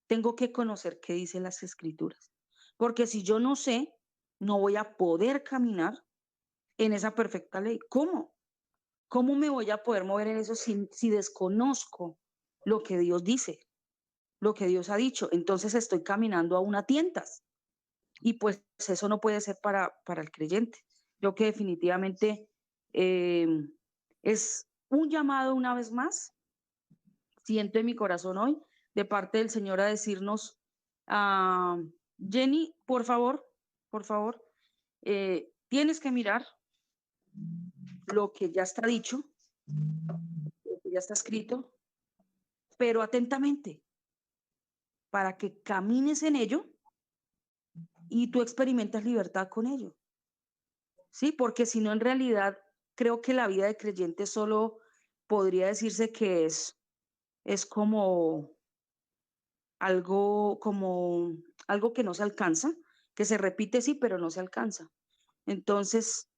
tengo que conocer qué dicen las escrituras. Porque si yo no sé, no voy a poder caminar en esa perfecta ley. ¿Cómo? ¿Cómo me voy a poder mover en eso si desconozco lo que Dios dice, lo que Dios ha dicho? Entonces estoy caminando a una tientas. Y pues eso no puede ser para el creyente. Yo que definitivamente es un llamado una vez más, siento en mi corazón hoy, de parte del Señor a decirnos, Jenny, por favor, tienes que mirar lo que ya está dicho, lo que ya está escrito, pero atentamente, para que camines en ello y tú experimentas libertad con ello. Sí, porque si no, en realidad, creo que la vida de creyente solo podría decirse que es como algo que no se alcanza, que se repite, sí, pero no se alcanza. Entonces,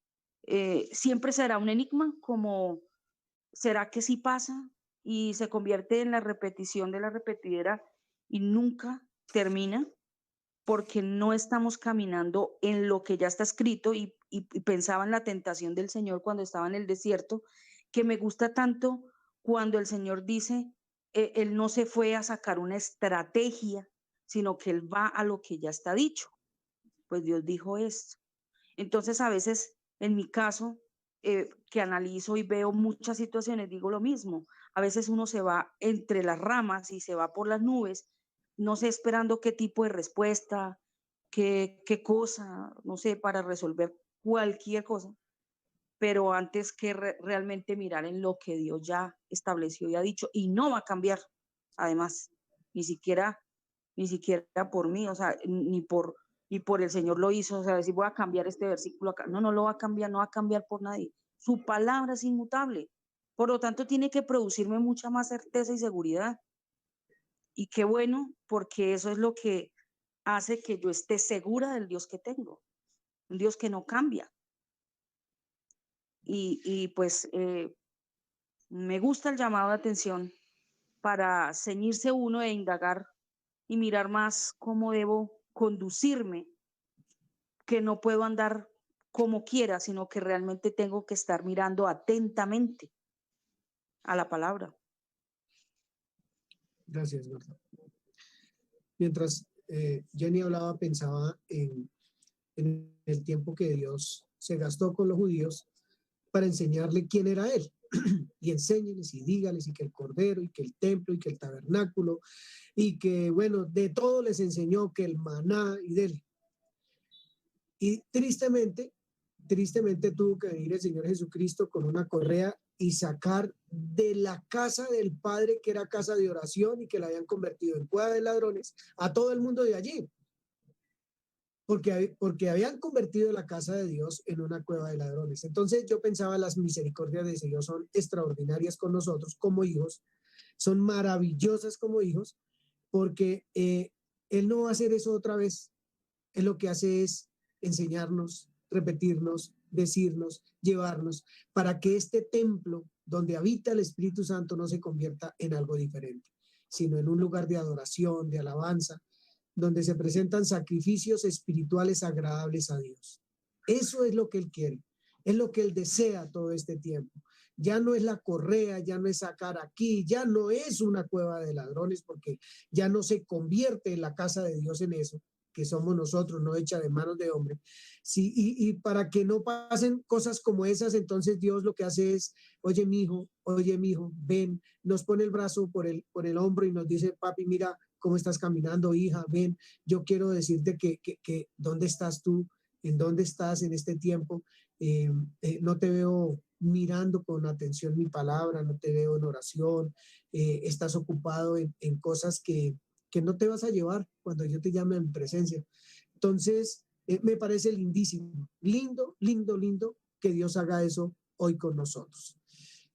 siempre será un enigma, como será que sí pasa y se convierte en la repetición de la repetidera y nunca termina, porque no estamos caminando en lo que ya está escrito y pensaba en la tentación del Señor cuando estaba en el desierto, que me gusta tanto cuando el Señor dice, Él no se fue a sacar una estrategia, sino que Él va a lo que ya está dicho. Pues Dios dijo esto. Entonces, a veces, en mi caso, que analizo y veo muchas situaciones, digo lo mismo. A veces uno se va entre las ramas y se va por las nubes, no sé, esperando qué tipo de respuesta, qué cosa, no sé, para resolver cualquier cosa, pero antes que realmente mirar en lo que Dios ya estableció y ha dicho, y no va a cambiar, además, ni siquiera por mí, o sea, ni por el Señor lo hizo, o sea, decir voy a cambiar este versículo acá. No lo va a cambiar, no va a cambiar por nadie. Su palabra es inmutable. Por lo tanto, tiene que producirme mucha más certeza y seguridad. Y qué bueno, porque eso es lo que hace que yo esté segura del Dios que tengo, un Dios que no cambia. Y pues me gusta el llamado de atención para ceñirse uno e indagar y mirar más cómo debo conducirme, que no puedo andar como quiera, sino que realmente tengo que estar mirando atentamente a la palabra.
Gracias, Marta. Mientras Jenny hablaba, pensaba en el tiempo que Dios se gastó con los judíos para enseñarle quién era Él. Y enséñeles y dígales y que el Cordero y que el templo y que el tabernáculo y que, bueno, de todo les enseñó, que el maná y de Él. Y tristemente tuvo que venir el Señor Jesucristo con una correa y sacar de la casa del Padre, que era casa de oración y que la habían convertido en cueva de ladrones, a todo el mundo de allí. Porque habían convertido la casa de Dios en una cueva de ladrones. Entonces yo pensaba, las misericordias de Dios son extraordinarias con nosotros como hijos, son maravillosas como hijos, porque Él no va a hacer eso otra vez. Él lo que hace es enseñarnos, repetirnos, decirnos, llevarnos, para que este templo donde habita el Espíritu Santo no se convierta en algo diferente, sino en un lugar de adoración, de alabanza, donde se presentan sacrificios espirituales agradables a Dios. Eso es lo que Él quiere, es lo que Él desea todo este tiempo. Ya no es la correa, ya no es sacar aquí, ya no es una cueva de ladrones, porque ya no se convierte en la casa de Dios en eso, que somos nosotros, no hecha de manos de hombre. Sí, y para que no pasen cosas como esas, entonces Dios lo que hace es, oye, mi hijo, ven, nos pone el brazo por el hombro y nos dice, papi, mira cómo estás caminando, hija, ven, yo quiero decirte que ¿dónde estás tú? ¿En dónde estás en este tiempo? No te veo mirando con atención mi palabra, no te veo en oración, estás ocupado en cosas que no te vas a llevar cuando yo te llame a mi presencia. Entonces, me parece lindísimo, lindo, lindo, lindo que Dios haga eso hoy con nosotros.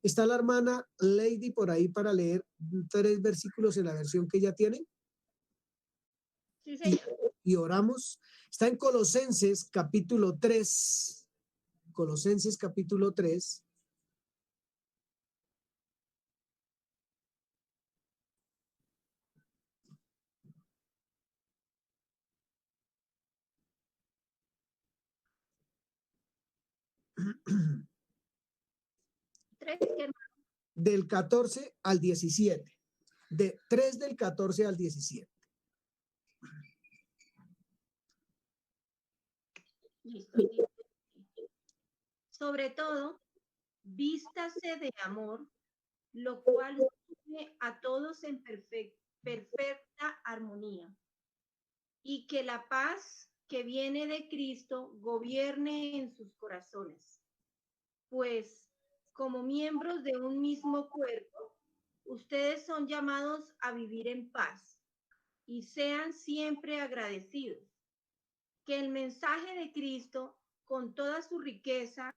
¿Está la hermana Lady por ahí para leer 3 versículos en la versión que ella tiene?
Sí, señor.
Y oramos. Está en Colosenses capítulo 3. Colosenses capítulo 3. Del 14 al 17. De 3 del 14 al 17.
Listo. Sobre todo, vístase de amor, lo cual une a todos en perfecta armonía. Y que la paz que viene de Cristo gobierne en sus corazones. Pues, como miembros de un mismo cuerpo, ustedes son llamados a vivir en paz y sean siempre agradecidos. Que el mensaje de Cristo, con toda su riqueza,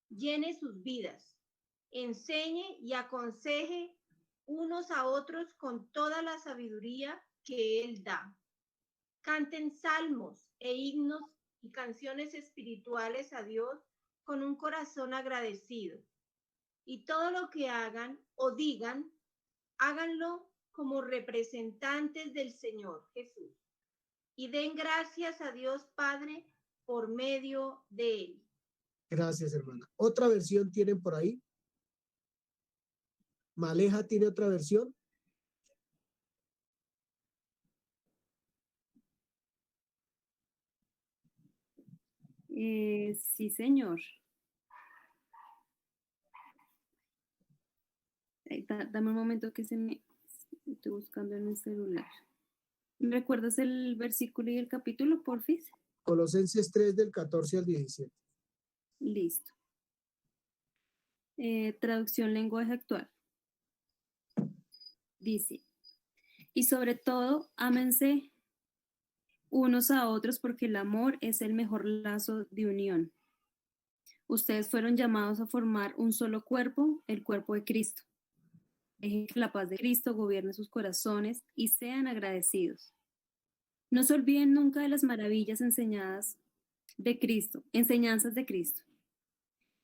llene sus vidas, enseñe y aconseje unos a otros con toda la sabiduría que Él da. Canten salmos e himnos y canciones espirituales a Dios con un corazón agradecido. Y todo lo que hagan o digan, háganlo como representantes del Señor Jesús. Y den gracias a Dios Padre por medio de Él.
Gracias, hermana. ¿Otra versión tienen por ahí? ¿Maleja tiene otra versión?
Sí, señor. Dame un momento que estoy buscando en el celular. ¿Me recuerdas el versículo y el capítulo, porfis?
Colosenses 3 del 14 al 17.
Listo. Traducción lenguaje actual. Dice, y sobre todo, ámense unos a otros porque el amor es el mejor lazo de unión. Ustedes fueron llamados a formar un solo cuerpo, el cuerpo de Cristo. Dejen que la paz de Cristo gobierne sus corazones y sean agradecidos. No se olviden nunca de las maravillas enseñanzas de Cristo.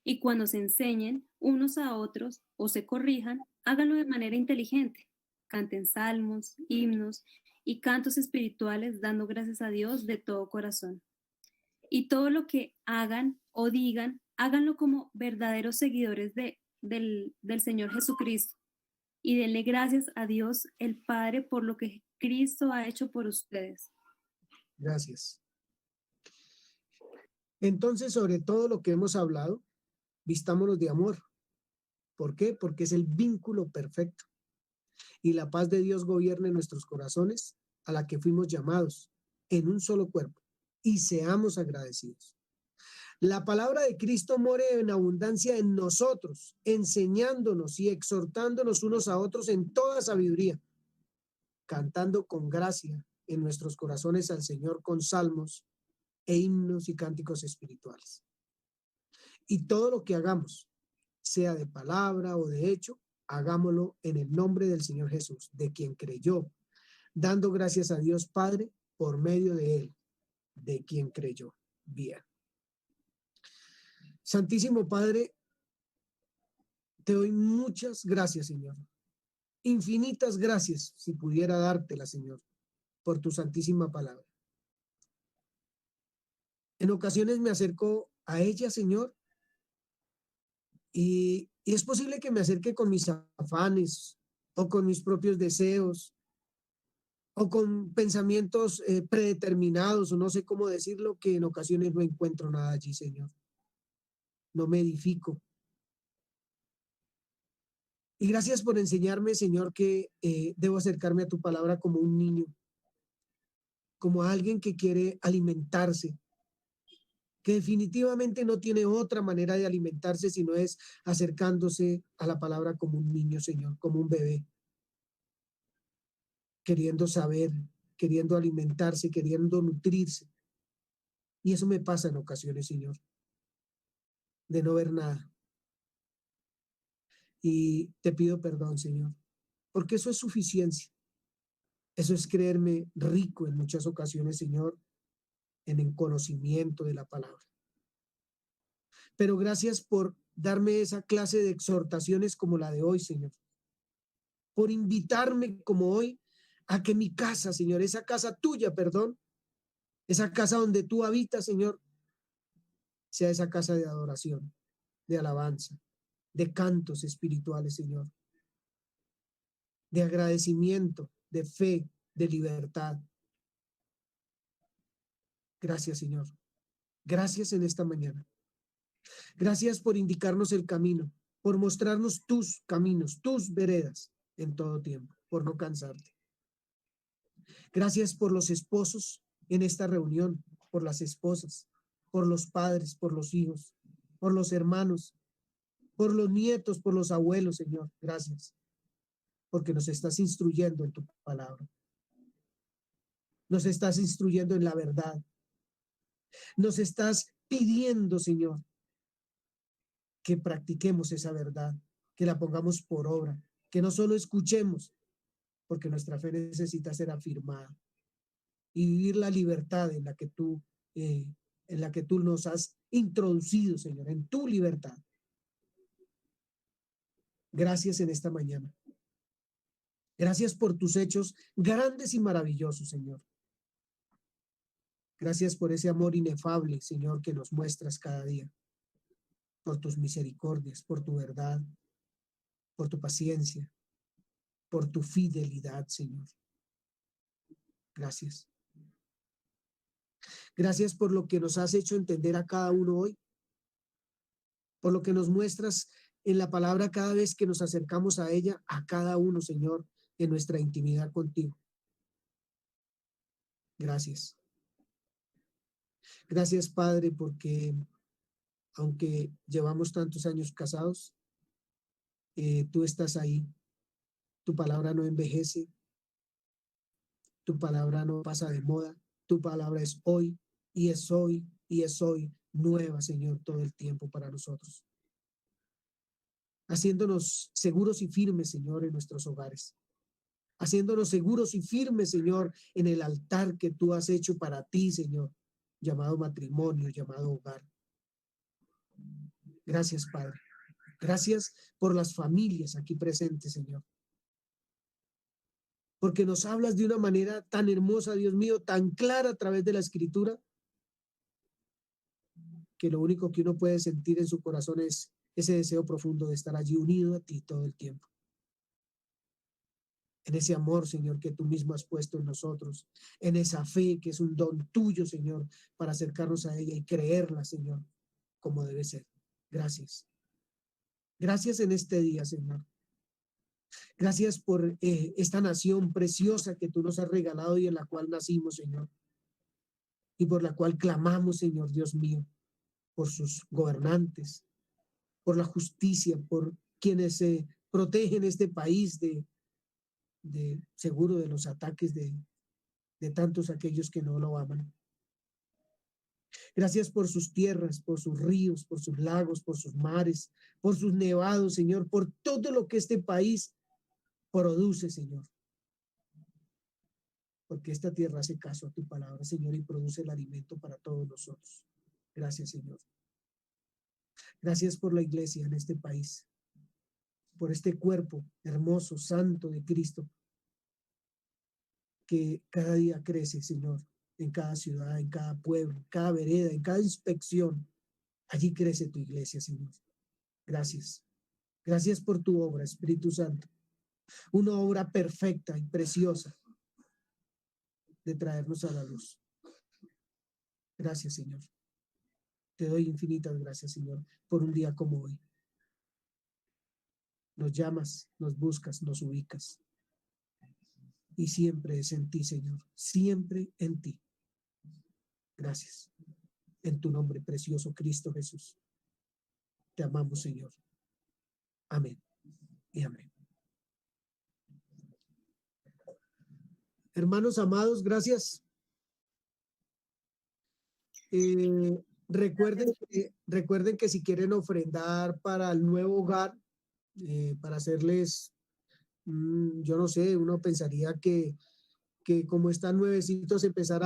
Y cuando se enseñen unos a otros o se corrijan, háganlo de manera inteligente. Canten salmos, himnos y cantos espirituales dando gracias a Dios de todo corazón. Y todo lo que hagan o digan, háganlo como verdaderos seguidores del Señor Jesucristo. Y denle gracias a Dios el Padre por lo que Cristo ha hecho por ustedes.
Gracias. Entonces, sobre todo lo que hemos hablado, vistámonos de amor. ¿Por qué? Porque es el vínculo perfecto. Y la paz de Dios gobierne nuestros corazones, a la que fuimos llamados, en un solo cuerpo. Y seamos agradecidos. La palabra de Cristo more en abundancia en nosotros, enseñándonos y exhortándonos unos a otros en toda sabiduría, cantando con gracia en nuestros corazones al Señor con salmos e himnos y cánticos espirituales. Y todo lo que hagamos, sea de palabra o de hecho, hagámoslo en el nombre del Señor Jesús, de quien creyó, dando gracias a Dios Padre por medio de Él, de quien creyó. Bien. Santísimo Padre, te doy muchas gracias, Señor. Infinitas gracias, si pudiera dártela, Señor, por tu santísima palabra. En ocasiones me acerco a ella, Señor, y es posible que me acerque con mis afanes o con mis propios deseos, o con pensamientos predeterminados, o no sé cómo decirlo, que en ocasiones no encuentro nada allí, Señor. No me edifico. Y gracias por enseñarme, Señor, que debo acercarme a tu palabra como un niño, como alguien que quiere alimentarse, que definitivamente no tiene otra manera de alimentarse sino es acercándose a la palabra como un niño, Señor, como un bebé, queriendo saber, queriendo alimentarse, queriendo nutrirse. Y eso me pasa en ocasiones, Señor, de no ver nada. Y te pido perdón, Señor, porque eso es suficiencia. Eso es creerme rico en muchas ocasiones, Señor, en el conocimiento de la palabra. Pero gracias por darme esa clase de exhortaciones como la de hoy, Señor. Por invitarme como hoy a que mi casa, Señor, esa casa tuya, perdón, esa casa donde tú habitas, Señor, sea esa casa de adoración, de alabanza, de cantos espirituales, Señor, de agradecimiento, de fe, de libertad. Gracias, Señor. Gracias en esta mañana. Gracias por indicarnos el camino, por mostrarnos tus caminos, tus veredas en todo tiempo, por no cansarte. Gracias por los esposos en esta reunión, por las esposas, por los padres, por los hijos, por los hermanos, por los nietos, por los abuelos, Señor. Gracias, porque nos estás instruyendo en tu palabra. Nos estás instruyendo en la verdad. Nos estás pidiendo, Señor, que practiquemos esa verdad, que la pongamos por obra, que no solo escuchemos, porque nuestra fe necesita ser afirmada y vivir la libertad en la que tú nos has introducido, Señor, en tu libertad. Gracias en esta mañana. Gracias por tus hechos grandes y maravillosos, Señor. Gracias por ese amor inefable, Señor, que nos muestras cada día, por tus misericordias, por tu verdad, por tu paciencia, por tu fidelidad, Señor. Gracias. Gracias por lo que nos has hecho entender a cada uno hoy, por lo que nos muestras en la palabra cada vez que nos acercamos a ella, a cada uno, Señor, en nuestra intimidad contigo. Gracias. Gracias, Padre, porque aunque llevamos tantos años casados, tú estás ahí. Tu palabra no envejece. Tu palabra no pasa de moda. Tu palabra es hoy y es hoy y es hoy nueva, Señor, todo el tiempo para nosotros. Haciéndonos seguros y firmes, Señor, en nuestros hogares. Haciéndonos seguros y firmes, Señor, en el altar que tú has hecho para ti, Señor, llamado matrimonio, llamado hogar. Gracias, Padre. Gracias por las familias aquí presentes, Señor. Porque nos hablas de una manera tan hermosa, Dios mío, tan clara a través de la Escritura, que lo único que uno puede sentir en su corazón es ese deseo profundo de estar allí unido a ti todo el tiempo. En ese amor, Señor, que tú mismo has puesto en nosotros, en esa fe que es un don tuyo, Señor, para acercarnos a ella y creerla, Señor, como debe ser. Gracias. Gracias en este día, Señor. Gracias por esta nación preciosa que tú nos has regalado y en la cual nacimos, Señor. Y por la cual clamamos, Señor Dios mío, por sus gobernantes, por la justicia, por quienes protegen este país de seguro de los ataques de tantos aquellos que no lo aman. Gracias por sus tierras, por sus ríos, por sus lagos, por sus mares, por sus nevados, Señor, por todo lo que este país produce, Señor. Porque esta tierra hace caso a tu palabra, Señor, y produce el alimento para todos nosotros. Gracias, Señor. Gracias por la iglesia en este país, por este cuerpo hermoso, santo de Cristo, que cada día crece, Señor, en cada ciudad, en cada pueblo, en cada vereda, en cada inspección. Allí crece tu iglesia, Señor. Gracias. Gracias por tu obra, Espíritu Santo. Una obra perfecta y preciosa de traernos a la luz. Gracias, Señor. Te doy infinitas gracias, Señor, por un día como hoy. Nos llamas, nos buscas, nos ubicas. Y siempre es en ti, Señor, siempre en ti. Gracias. En tu nombre precioso, Cristo Jesús. Te amamos, Señor. Amén y amén. Hermanos amados, gracias. Recuerden que si quieren ofrendar para el nuevo hogar, para hacerles, yo no sé, uno pensaría que como están nuevecitos, empezar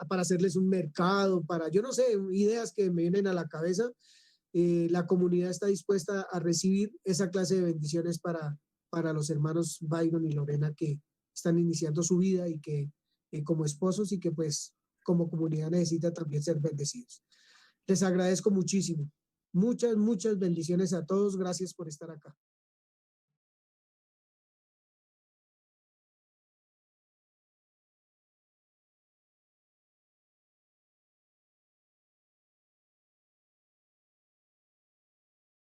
para hacerles un mercado, para, yo no sé, ideas que me vienen a la cabeza. La comunidad está dispuesta a recibir esa clase de bendiciones para los hermanos Byron y Lorena que están iniciando su vida y que como esposos y que pues como comunidad necesita también ser bendecidos. Les agradezco muchísimo. Muchas bendiciones a todos. Gracias por estar acá.